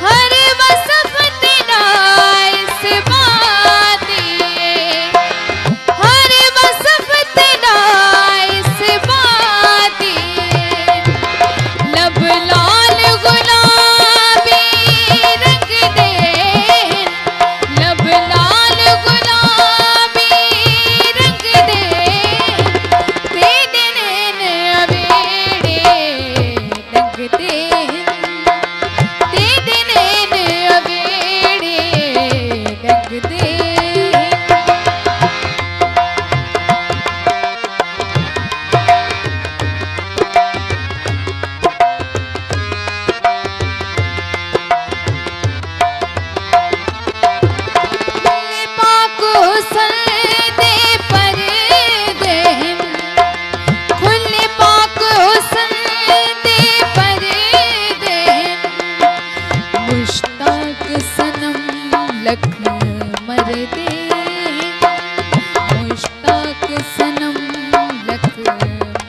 हर वसफ तेरा इस बाती, हर वसफ तेरा इस बाती, लब लाल गुलाबी रंग दे, लब लाल गुलाबी रंग दे, तेरे नैन अवेड़े डंगते हैं, तेरे नैन अवेड़े डंगते हैं। पाक हुस्न दे पर्दे हैं, खुले पाक हुस्न दे पर्दे हैं, मुश्ताक सनम लख मरदे हैं, मुश्ताक सनम लख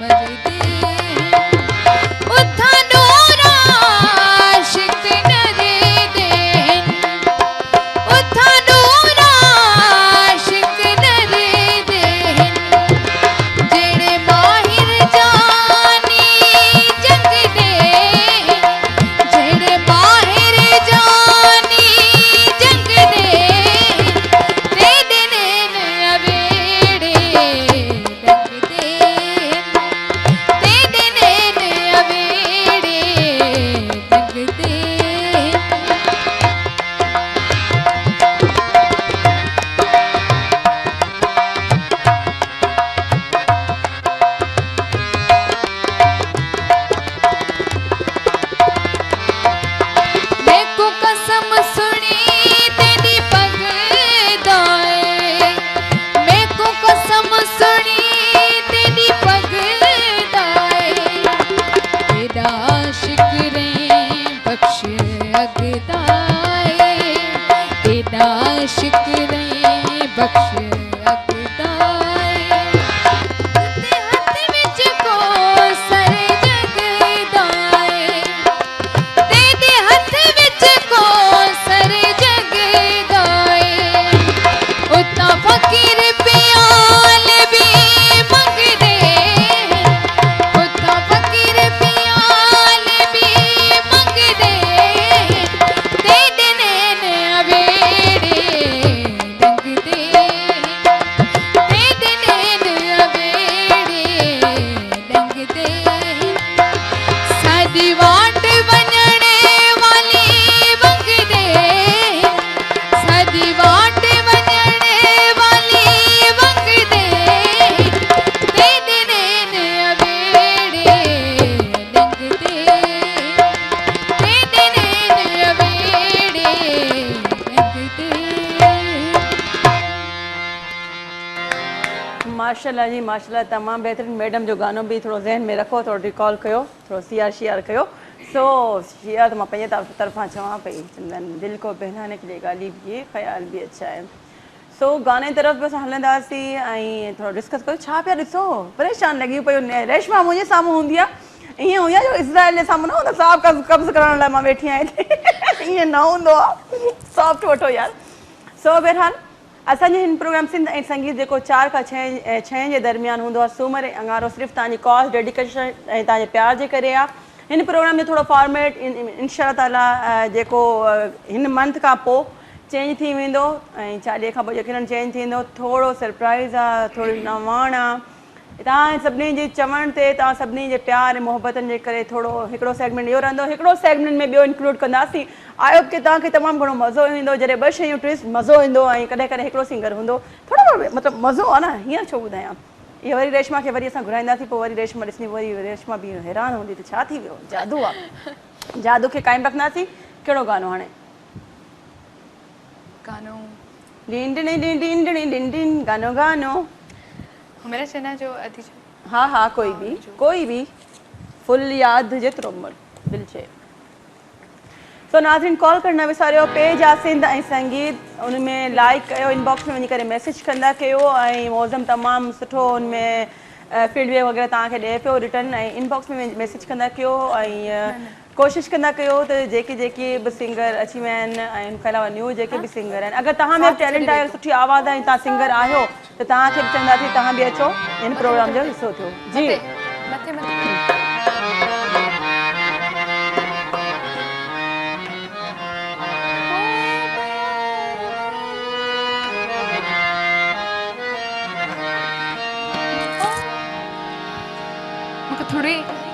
मरदे हैं, उठा नूर अगदाए तेरा शुक्र बख्श अगदाए ते हथ विच को सर जगदाए ते हथ विच को सर जगदाए उतना फकीर पियाल भी मंगदे उतना फकीर पियाल भी मंगदे ते दिने ने अवेड़े लंघदे ते दिने ने अवेड़े लंघदे सादी वाट बनने वाली मंगदे सादी वाट बनने वाली मंगदे ते दिने ने अवेड़े लंघदे ते दिने ने अवेड़े लंघदे। माशाल्लाह जी माशाल्लाह, तमामु बहितरीन। मैडम जो गानो भी थोरो ज़हन में रखो, थोरो रिकॉल कयो, थोरो सियार कयो। सो शिया तो मां पंहिंजे तरफ़ां चवां पई, दिल को बहलाने के लिए गालिब ये ख़्याल भी अच्छा है। सो गाने तरफ़ बि असां हलंदासीं ऐं थोरो डिस्कस कयो। छा पिया ॾिसो, परेशान लॻी पई रेशमा मुंहिंजे साम्हूं हूंदी आहे, ईअं हुई आहे जो इज़राइल जे साम्हूं न हूंदो साफ़ कब्ज़ करण लाइ मां वेठी आहियां हिते, ईअं न हूंदो आहे, सॉफ्ट वठो यार। सो बहरहाल असांजे हिन प्रोग्राम सिंध ऐं संगीत जेको 4 खां 6 जे दरमियान हूंदो आहे, सूमर ऐं अंगारो, सिर्फ़ु तव्हांजी कॉल डेडिकेशन ऐं तव्हांजे प्यार जे करे आहे। हिन प्रोग्राम में थोरो फॉर्मेट इंशा ताला जेको हिन मंथ खां पोइ चेंज थी वेंदो ऐं 40 खां पोइ यकीनन चेंज थींदो। थोरो सरप्राइज़ आहे, थोरी नवाण आहे, तव्हां सभिनी जे चवण ते, तव्हां सभिनी जे प्यार ऐं मोहबतनि जे करे थोरो हिकिड़ो सेगमेंट इहो रहंदो। हिकिड़ो सेगमेंट में ॿियो इंक्लूड कंदासीं। आई होप की तव्हांखे तमामु घणो मज़ो ईंदो, जॾहिं 2 शयूं ट्विस्ट मज़ो ईंदो ऐं कॾहिं कॾहिं हिकिड़ो सिंगर हूंदो, थोरो मतिलबु मज़ो आहे न, हीअं छो ॿुधायां। इहा वरी रेशमा खे वरी असां घुराईंदासीं, पोइ वरी रेशमा ॾिसंदी, वरी रेशमा बि हैरान हूंदी त छा थी वियो, जादू आहे। जादू खे क़ाइमु रखंदासीं। कहिड़ो गानो हाणे? गानो डिन डिन डिन डिन डिन डिन डिन गानो गानो मेरा चना जो अति जो हा हा कोई भी फुल याद जेतिरो दिल चे। सो नाज़रीन, कॉल करणु न विसारियो। पेज आहे सिंध ऐं संगीत, उन में लाइक कयो, इनबॉक्स में वञी करे मैसेज कंदा कयो ऐं मौज़म तमामु सुठो उन में फीडबैक वग़ैरह तव्हांखे ॾिए पियो रिटर्न, ऐं इनबॉक्स में मैसेज कंदा कयो ऐं कोशिशि कंदा कयो त जेके बि सिंगर अची विया आहिनि ऐं उनखां अलावा न्यू जेके बि सिंगर आहिनि, अगरि तव्हां में टैलेंट आहे, सुठी आवाज़ आहे, तव्हां सिंगर आहियो त तव्हांखे बि चवंदासीं तव्हां बि अचो हिन प्रोग्राम जो हिसो थियो जी। मथे मथे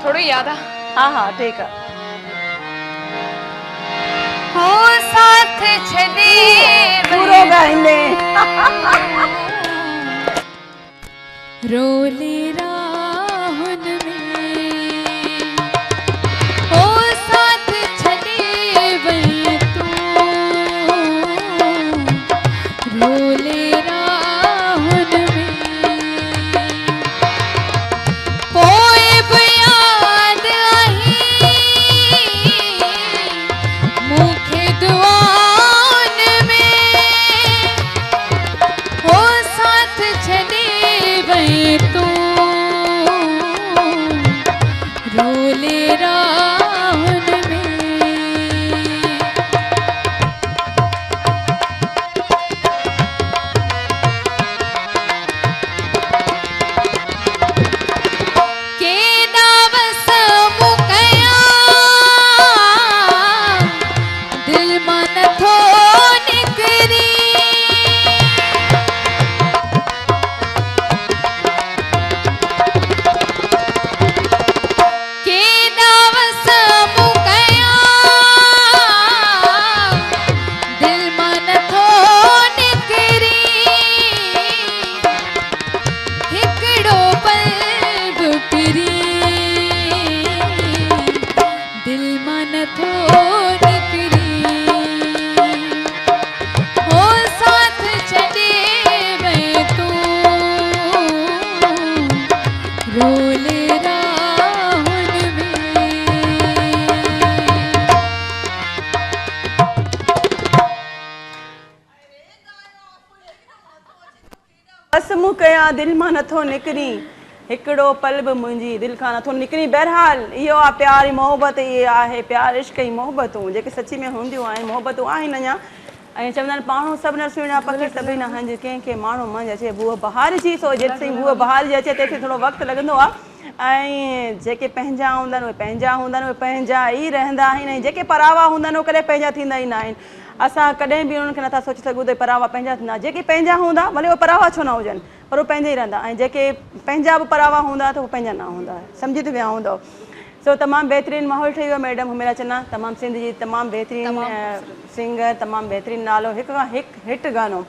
थोड़ी याद आ। हाँ ठीक है। हो साथ छदे पूरो गाइंदे रोले राहुन में हो साथ छदे वई तू रोले राहुन में कोई भी याद आई मुखे दुआन में हो साथ छदे वई तू गुम कया दिल मां नथो निकरी हिकिड़ो पल बि मुंहिंजी दिलि खां नथो निकिरी। बहरहाल इहो आहे प्यार मोहबत, इहे आहे प्यार इश्क ऐं मोहबतूं जेके सची में हूंदियूं आहिनि, मोहबतूं आहिनि अञा। ऐं चवंदा आहिनि माण्हू सभु न सुहिणा पखी सभई न हंज, कंहिंखे माण्हू मंझि अचे बूह बहार जी, सो जेसिताईं बूह बहार जी अचे तंहिंखे थोरो वक़्तु लॻंदो आहे। ऐं जेके पंहिंजा हूंदा आहिनि उहे पंहिंजा हूंदा आहिनि, उहे पंहिंजा ई रहंदा आहिनि। ऐं जेके परावा हूंदा आहिनि उहे कॾहिं पंहिंजा थींदा ई न आहिनि। असां कॾहिं बि उन्हनि खे नथा सोचे सघूं त परावा पंहिंजा थींदा। जेके पंहिंजा हूंदा भले उहे परावा छो न हुजनि, पर उहे पंहिंजा ई रहंदा। ऐं जेके पंहिंजा बि परावा हूंदा त उहे पंहिंजा न हूंदा। सम्झी थी विया हूंदव। सो तमामु बहितरीनु माहौल ठही वियो मैडम हुमेरा चन्ना, तमामु सिंध जी तमामु बहितरीनु सिंगर, तमामु बहितरीनु नालो, हिकु खां हिकु हिट गानो,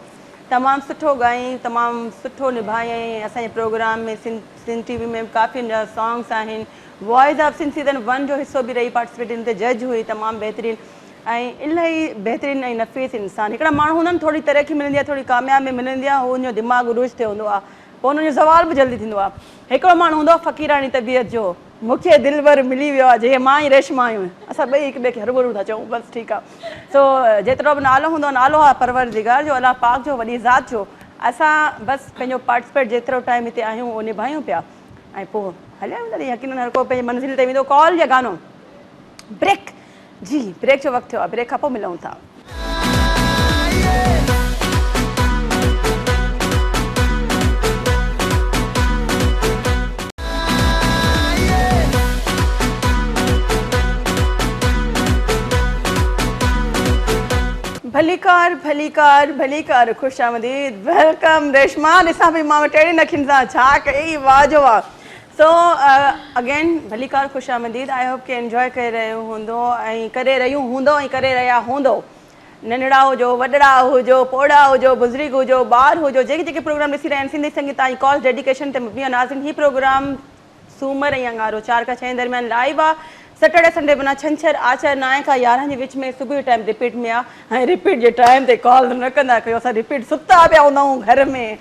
तमामु सुठो ॻाई, तमामु सुठो निभायईं। असांजे प्रोग्राम में सिंध टीवी में काफ़ी सॉन्ग्स आहिनि। वॉइस ऑफ सिंध सीज़न 1 जो हिसो बि रही, पार्टिसिपेट हिन ते जज हुई, तमामु बहितरीनु ऐं इलाही बहितरीनु ऐं नफ़ीस इंसानु। हिकिड़ा माण्हू हूंदा आहिनि थोरी तरक़ी मिलंदी आहे, थोरी कामयाबी मिलंदी आहे, उनजो दिमाग़ उरूज थियो हूंदो आहे, पोइ उनजो ज़वाल बि जल्दी थींदो आहे। हिकिड़ो माण्हू हूंदो आहे फ़क़ीरानी तबियत जो, मूंखे दिलबर मिली वियो आहे, जे मां ई रेशमा आहियूं, असां ॿई हिक ॿिए खे हरूभरू था चऊं, बसि ठीकु आहे। सो जेतिरो बि नालो हूंदो, नालो आहे परवरदिगार जो, अलाह पाक जो, वॾी ज़ात जो। असां बसि पंहिंजो पार्टिसिपेट जेतिरो टाइम हिते आहियूं उहो निभायूं पिया ऐं पोइ हलिया वेंदा। यकीन हर को पंहिंजी मंज़िल ते वेंदो। कॉल या गानो? ब्रेक जी, ब्रेक जो वक़्तु थियो आहे, ब्रेक खां पोइ मिलूं था। भलीकार भलीकार भलीकार, ख़ुशि आमदीद, वेलकम रेशमा। ॾिसां पई मां टेड़ी नखियुनि सां छा कई, वाह जो वाह। सो अगेन भलीकार, ख़ुशि आमदीद। आई होप कि एंजॉय करे रहियो हूंदो ऐं करे रहियूं हूंदो ऐं करे रहिया हूंदो। नंढड़ा हुजो, वॾड़ा हुजो, पोड़ा हुजो, बुज़ुर्ग हुजो, ॿार हुजो, जेके जेके प्रोग्राम ॾिसी रहिया आहिनि सिंधी संगीत ऐं कॉज डेडिकेशन ते मुबनी नाज़रीन। हीउ प्रोग्राम सूमर ऐं अंगारो 4 खां 6 दरमियान लाइव आहे। सैटरडे संडे बिना छंछर आचर 9 खां 11 जे विच में सुबुह जो टाइम रिपीट में आहे। ऐं रिपीट जे टाइम ते कॉल न कंदा कयो, असां रिपीट सुता पिया हूंदा आहियूं घर में।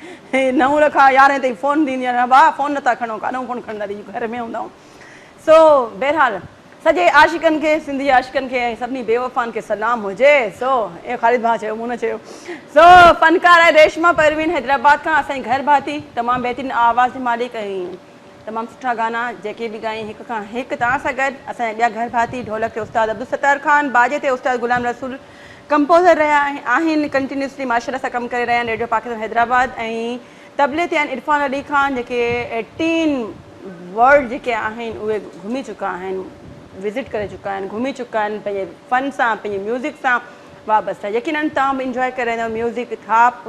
9 खां 11 ताईं फ़ोन ॾींदी आहियां, भाउ फ़ोन नथा खणो, कानो फ़ोन खणंदा रही घर में हूंदा आहियूं। सो बहरहाल सॼे आशिक़नि खे, सिंधी आशिक़नि खे ऐं सभिनी बेवफ़ान खे सलाम हुजे। सो ए ख़ालिद भाउ चयो, मूं न चयो। सो फ़नकार आहे रेशमा परवीन हैदराबाद खां, असांजी घर भाती, तमामु बहितरीनु आवाज़ जी मालिक ऐं तमामु सुठा गाना जेके बि ॻाई, हिक खां हिकु तव्हां सां गॾु। असांजा ॿिया घर भाती, ढोलक ते उस्ताद अब्दुल सत्तार ख़ान, बाजे ते उस्ताद गुलाम रसूल, कंपोज़र रहिया आहिनि, कंटिन्यूसली माशाअल्लाह सां कमु करे रहिया आहिनि रेडियो पाकिस्तान हैदराबाद। ऐं तबले ते आहिनि इरफान अली ख़ान, जेके 18 वर्ल्ड जेके आहिनि उहे घुमी चुका आहिनि, विज़िट करे चुका आहिनि, घुमी चुका आहिनि पंहिंजे फ़न सां, पंहिंजे म्यूज़िक सां वाबस्तु आहे। यकीननि तव्हां बि इंजॉय करे रहंदव म्यूज़िक। थाप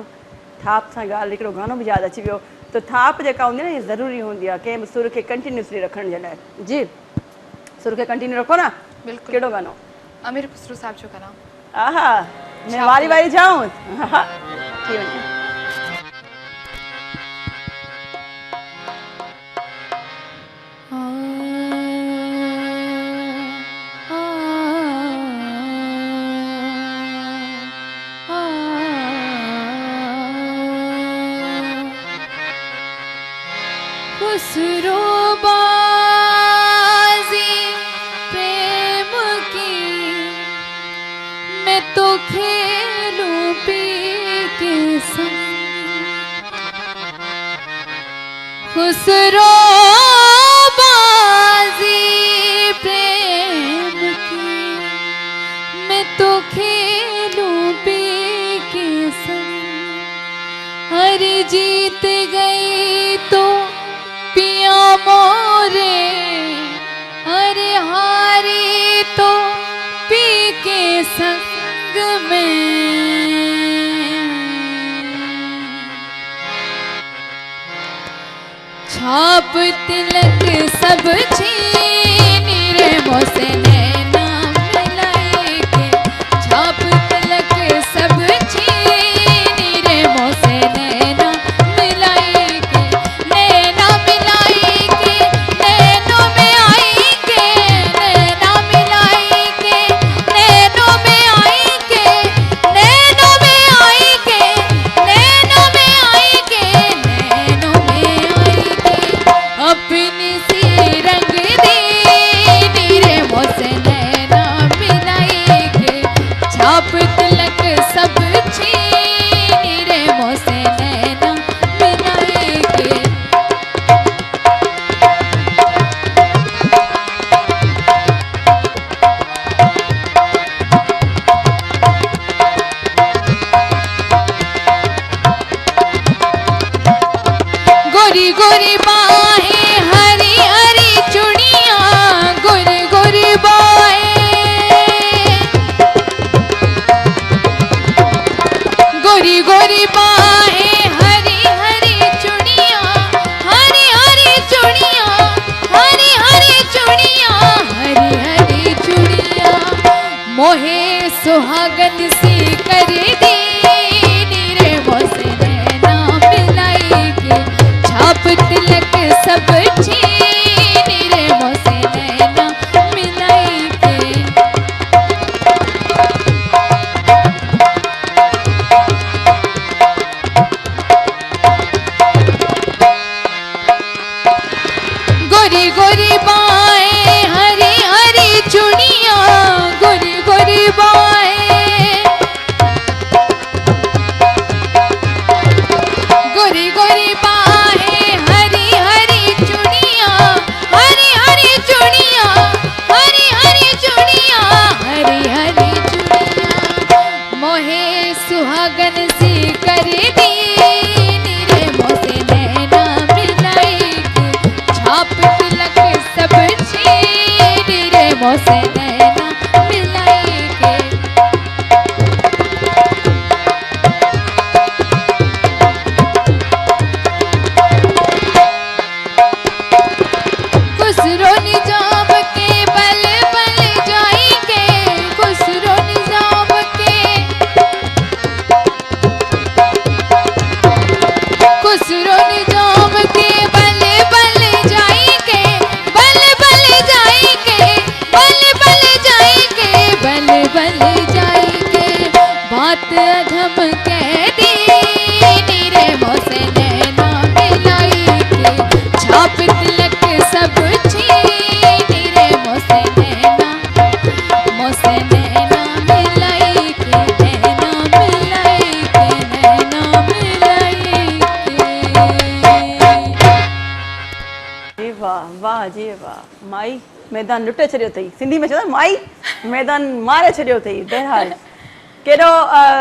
सां ॻाल्हि, हिकिड़ो गानो बि यादि अची वियो। तो थाप जेका हूंदी आहे न, इहा ज़रूरी हूंदी आहे कंहिं बि सुर खे कंटिन्यूसली रखण जे लाइ। जी, सुर खे कंटिन्यू रखो न। बिल्कुलु। कहिड़ो गानो? अमीर खुसरो साहब जो गाना। आहा, मैं वारी वारी जाऊं। हा थी वञे। खुसरो बाजी प्रेम की मैं तो खेलूं पी के संग। खुसरो बाजी प्रेम की मैं तो खेलूं पी के संग। हरी जीत गई तो पिया मोरे, अरे हारी तो पी के संग में। छाप तिलक सब छीनी रे मोसे नैना मिलाई के। छाप तिलक सब छीनी रे मोसे नैना मिलाई के। नैना मिलाई के, नैनों में आई के, नैना मिलाई के, नैनों में आई के, नैनों में आई के, नैनों में आई के, नैनों में आई के। अपनी सी रंग दी नीरे मोसे गोरी बाहें हरी हरी चूड़ियां गोरी गोरी बाहें गोरी गोरी बाहें हरी हरी चूड़ियां हरी हरी चूड़ियां हरी हरी चूड़ियां हरी हरी चूड़ियां मोहे सुहागन सी कर दी नीरे मोसे नैना मिलाई के छाप तिलक सब छीनी रे मोसे नैना मिलाई के गोरी गोरी बाएं हरी हरी चूड़ियां गोरी गोरी बाएं गोरी गोरी बाहें हरी हरी चूड़ियां हरी हरी चूड़ियां हरी हरी चूड़ियां हरी हरी चूड़ियां मोहे सुहागन सी कर दी नीरे मोसे नैना मिलाई के छाप तिलक सब छीनी रे मोसे नैना मिलाई के खुसरो निजाम के बल बल जाएंगे खुसरो निजाम के खुसरो निजाम के बल बल जाएंगे बल बल जाएंगे बल बल जाएंगे बल बल जाएंगे बात अधम कह दी नीरे मोसे नैना मिलाई के छाप तिलक सब छीनी रे मोसे नैना मिलाई के नैना मिलाई के नैना मिलाई के जी वाह वाह जी वाह माई मैदान लुटे छॾियो अथई सिंधी में चवंदा माई मैदान मारे छॾियो अथई बहरहाल केॾो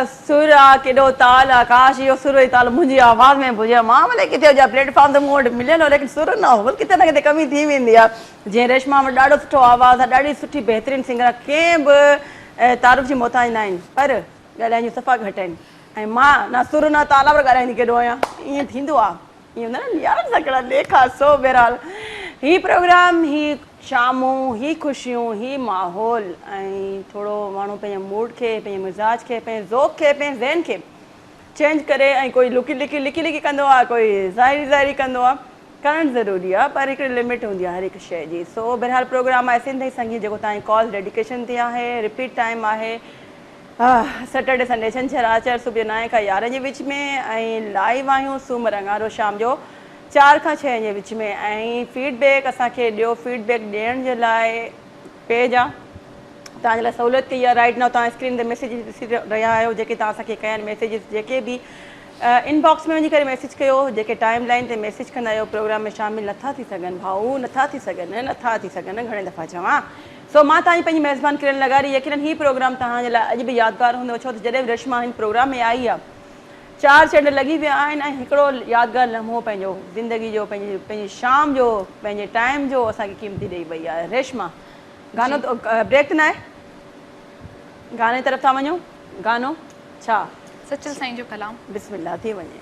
सुर आहे केॾो ताल आहे काश इहो सुर ऐं ताल मुंहिंजी आवाज़ में हुजे मां भले किथे हुजां प्लेटफॉर्म ते मूं वटि मिलियल हो लेकिन सुर न हो किथे न किथे कमी थी वेंदी आहे जीअं रेशमा वटि ॾाढो सुठो आवाज़ आहे ॾाढी सुठी बहितरीनु सिंगर आहे कंहिं बि तारीफ़ जी मोहताज न आहिनि पर ॻाल्हाइण जूं सफ़ा घटि आहिनि ऐं मां न सुर न ताल पर ॻाल्हाईंदी केॾो आहियां ईअं थींदो आहे ईअं हूंदो न यार सकिड़ा लेखा सो बहरहाल ही प्रोग्राम ही शामूं ही ख़ुशियूं ही माहौल ऐं थोरो माण्हू पंहिंजे मूड खे पंहिंजे मिज़ाज खे पंहिंजे ज़ौक़ खे पंहिंजे ज़हन खे चेंज करे ऐं कोई लिकी लिकी कंदो आहे कोई ज़ाहिरी कंदो आहे करणु ज़रूरी आहे पर हिकिड़ी लिमिट हूंदी आहे हर हिकु शइ जी सो बहरहाल प्रोग्राम आहे सिंधी संगीत जेको तव्हांजी कॉल डेडिकेशन ते आहे रिपीट टाइम आहे सैटरडे संडे छंछरु आर्तवारु सुबुह 9 खां 11 जे विच में ऐं लाइव आहियूं सूमरु अंगारो शाम जो 4 खां 6 जे विच में ऐं फीडबैक असांखे ॾियो फीडबैक ॾियण जे लाइ पेज आहे तव्हांजे लाइ सहूलियत कई आहे राइट नाउ तव्हां स्क्रीन ते मैसेज ॾिसी रहिया आहियो जेके तव्हां असांखे कया आहिनि मैसेजिस जेके बि इनबॉक्स में वञी करे मैसेज कयो जेके टाइम लाइन ते मैसेज कंदा आहियो प्रोग्राम में शामिलु नथा थी सघनि भाऊ नथा थी सघनि घणे दफ़ा चवां सो मां तव्हांजी पंहिंजी मेज़बान किरण लॻारी यकीनन ही प्रोग्राम तव्हांजे लाइ अॼु बि यादगार हूंदो छो त जॾहिं बि रेशमा हिन प्रोग्राम में आई आहे 4 चंड लॻी विया आहिनि ऐं हिकिड़ो यादगार लम्हो पंहिंजो ज़िंदगी जो पंहिंजी शाम जो पंहिंजे टाइम जो असांखे क़ीमती ॾेई वई आहे रेशमा गानो ब्रेक न आहे गाने तरफ़ था वञूं गानो छा सचल साईं जो कलाम बिस्मिल्लाह थी वञे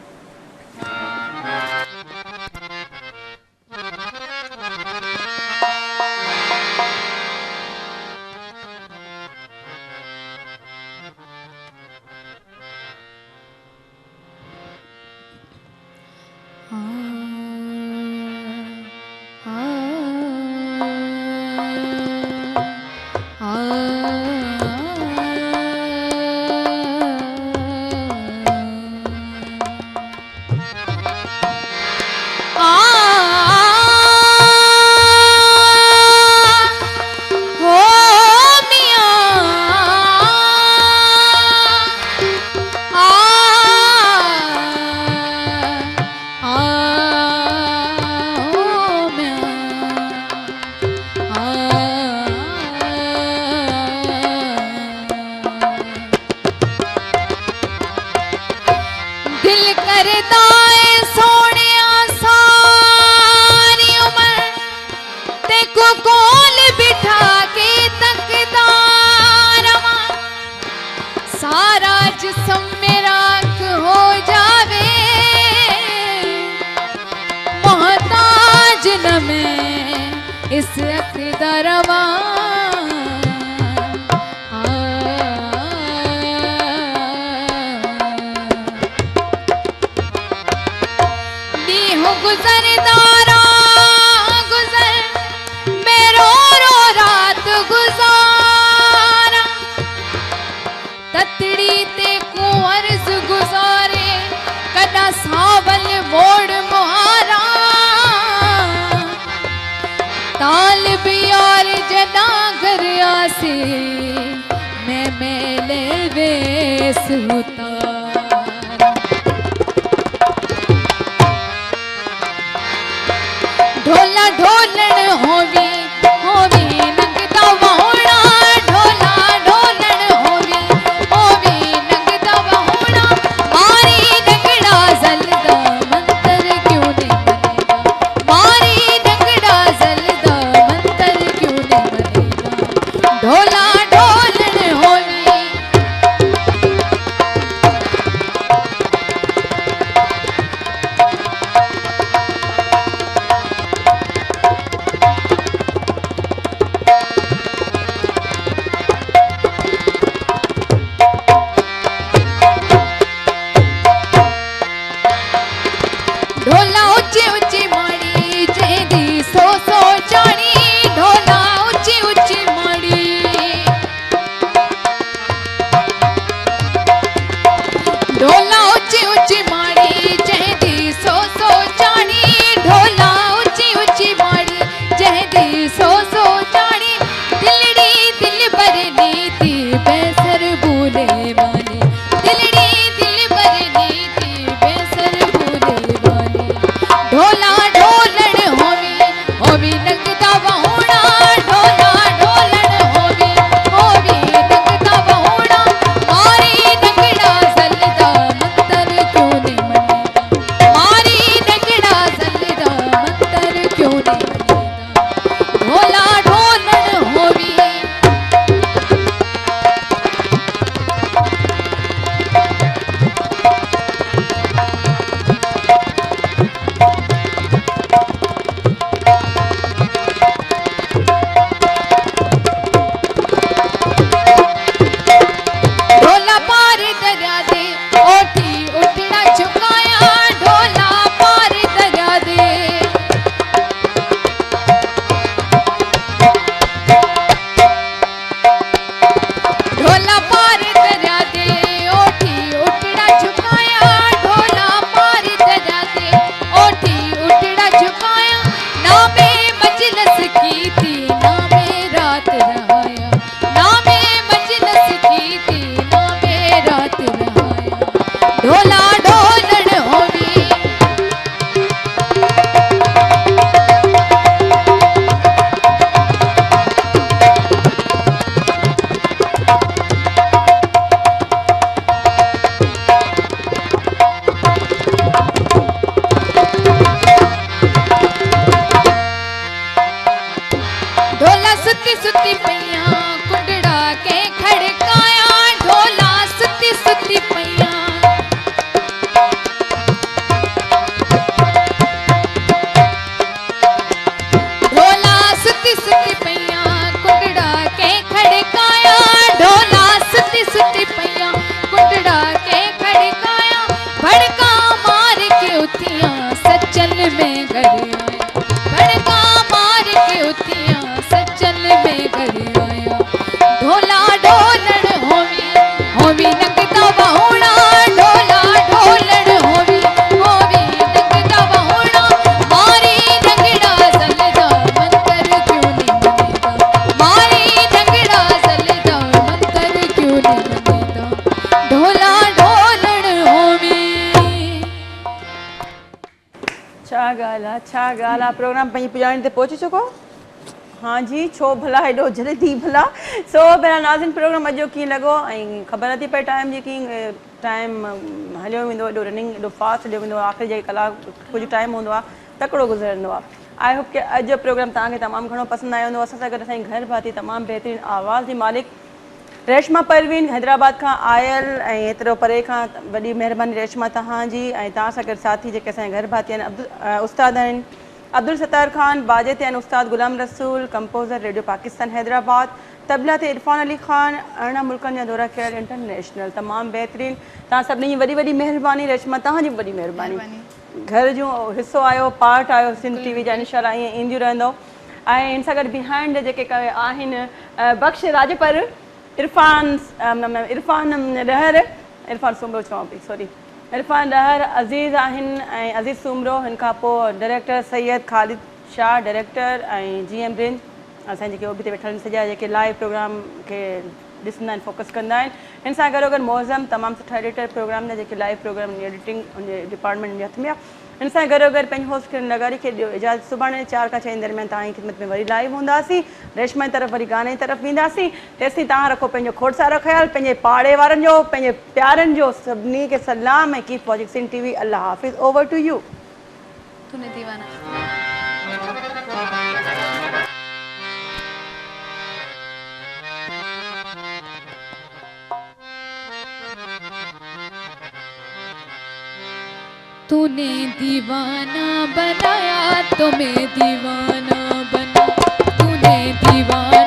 दिल करदा है सोनिया सा कोल बिठा के तकदा रवा, सारा जिस्म मेरा हो जावे, मोहताज न मैं इस अक़दा रवा। गुजरदारा गुजर मैं रो रो रात गुजारा, ततड़ी ते कुंवर्स गुजारे कदा सावल मोड़ मुहारा, तालिब यार जना घर आसे मैं मेले वेस होता। ढोला ढोलण होवी होवी नंगदा वहोड़ा, ढोला ढोलण होवी होवी नंगदा वहोड़ा, मारी नंगड़ा जलदा मंतर क्यों नहीं मनेगा, मारी नंगड़ा जलदा मंतर क्यों नहीं मनेगा। ढोला ढोलण होवी ढोला ऊंची ऊंची माड़ी जेदी सो सो चाणी, ढोला ऊंची ऊंची माड़ी, ढोला ऊंची ऊंची माड़ी जेदी सो सो चाणी, ढोला ऊंची ऊंची माड़ी जेदी सो सो चाणी, दिलड़ी दिल बरनी थी बेसर भूले वाली, दिलड़ी दिल बरनी थी बेसर भूले वाली। ढोला ढोलण होवी होवी नंगदा वहोड़ा, ढोला ढोलण होवी होवी नंगदा वहोड़ा, मारी नंगड़ा जलदा मंतर क्यों नहीं मनेगा, मारी नंगड़ा जलदा मंतर क्यों नहीं मनेगा। ढोला ढोलण होवी ढोला पार दरिया दे ओठी उठड़ा झुकाया, ढोला पार दरिया दे, ढोला पार दरिया दे ओठी उठड़ा झुकाया, ढोला पार दरिया दे ओठी उठड़ा झुकाया, ना मैं मजलिस की थी ना मैं रात रहाया, ना मैं मजलिस की थी ना मैं रात रहाया। ढोला ढोलण होवी ढोला सुती सुती पैया कुंडड़ा के खड़काया, ढोला सुती सुती पैया, ढोला सुती सुती पैया कुंडड़ा के खड़काया, ढोला सुती सुती पैया कुंडड़ा के खड़काया, भड़का मार के उठियां सचल में घर आया, भड़का मार के उठियां सचल में घर आया। ढोला ढोलण होवी होवी नंगदा वहोड़ा, ढोला ढोलण होवी होवी नंगदा वहोड़ा, मारी नंगड़ा जलदा मंतर क्यों नहीं मनेगा, मारी नंगड़ा जलदा मंतर क्यों नहीं मनेगा। ढोला ढोलण होवी। छा ॻाल्हि आहे। प्रोग्राम पंहिंजी पुॼाइण ते पहुची चुको। हाँ जी, छो भला हेॾो जल्दी भला। सो पहिरियां नाज़िन प्रोग्राम अॼु कीअं लॻो ऐं ख़बर नथी पए टाइम जी कीअं टाइम हलियो वेंदो, एॾो रनिंग एॾो फास्ट हलियो वेंदो आहे। आख़िरी जे कलाक कुझु टाइम हूंदो आहे तकिड़ो गुज़रंदो आहे। आई होप कि अॼु जो प्रोग्राम तव्हांखे तमामु घणो पसंदि आयो हूंदो। असां सां गॾु असांजी घर भाती तमामु बहितरीनु आवाज़ जी मालिक रेशमा परवीन हैदराबाद खां आयल ऐं एतिरो परे खां वॾी महिरबानी रेशमा तव्हांजी। ऐं तव्हां सां गॾु साथी जेके असांजे घर भाती आहिनि उस्ताद आहिनि अब्दुल सत्तार ख़ान, बाजे ते आहिनि उस्ताद गुलाम रसूल, कंपोज़र रेडियो पाकिस्तान हैदराबाद, तबला ते इरफान अली ख़ान, 18 मुल्कनि जा दौरा कयल इंटरनेशनल, तमामु बहितरीनु। तव्हां सभिनी जी वॾी वॾी महिरबानी। रेशमा तव्हांजी बि वॾी महिरबानी, घर जो हिसो आयो, पार्ट आयो सिंध टीवी जा, इंशाल्लाह ईअं ईंदियूं रहंदो। ऐं हिन सां गॾु बिहाइंड जेके आहिनि बख्श राजपर, इरफान डहर, इरफान सुमरो चवां पई, सॉरी, इरफान डहर अज़ीज़ आहिनि ऐं अज़ीज़ सुमरो। हिन खां पोइ डायरेक्टर सैयद ख़ालिद शाह डायरेक्टर ऐं GM रेंज, असांजे जेके ओबी ते वेठल आहिनि सॼा जेके लाइव प्रोग्राम खे ॾिसंदा आहिनि, फोकस कंदा आहिनि। हिन सां गॾोगॾु मौज़म तमामु सुठा एडिटर प्रोग्राम जा जेके लाइव प्रोग्राम एडिटिंग उन डिपार्टमेंट जे हथ में आहे। हिन सां गॾोगॾु पंहिंजी होस्ट किरण लगारी खे ॾियो इजाज़त। सुभाणे 4 खां 6 दरमियान तव्हांजी ख़िदमत में वरी लाइव हूंदासीं। रेशमा जी तरफ़ वरी गाने जी तरफ़ वेंदासीं। तेसिताईं तव्हां रखो पंहिंजो खोड़सारो ख़्यालु, पंहिंजे पाड़े वारनि जो, पंहिंजे प्यारनि जो। सभिनी खे सलाम ऐं कीप वॉचिंग सिंध टीवी। अल्लाह हाफ़िज़। Over to you. तूने दीवाना। तूने दीवाना बनाया तो मैं दीवाना बना, तूने दीवाना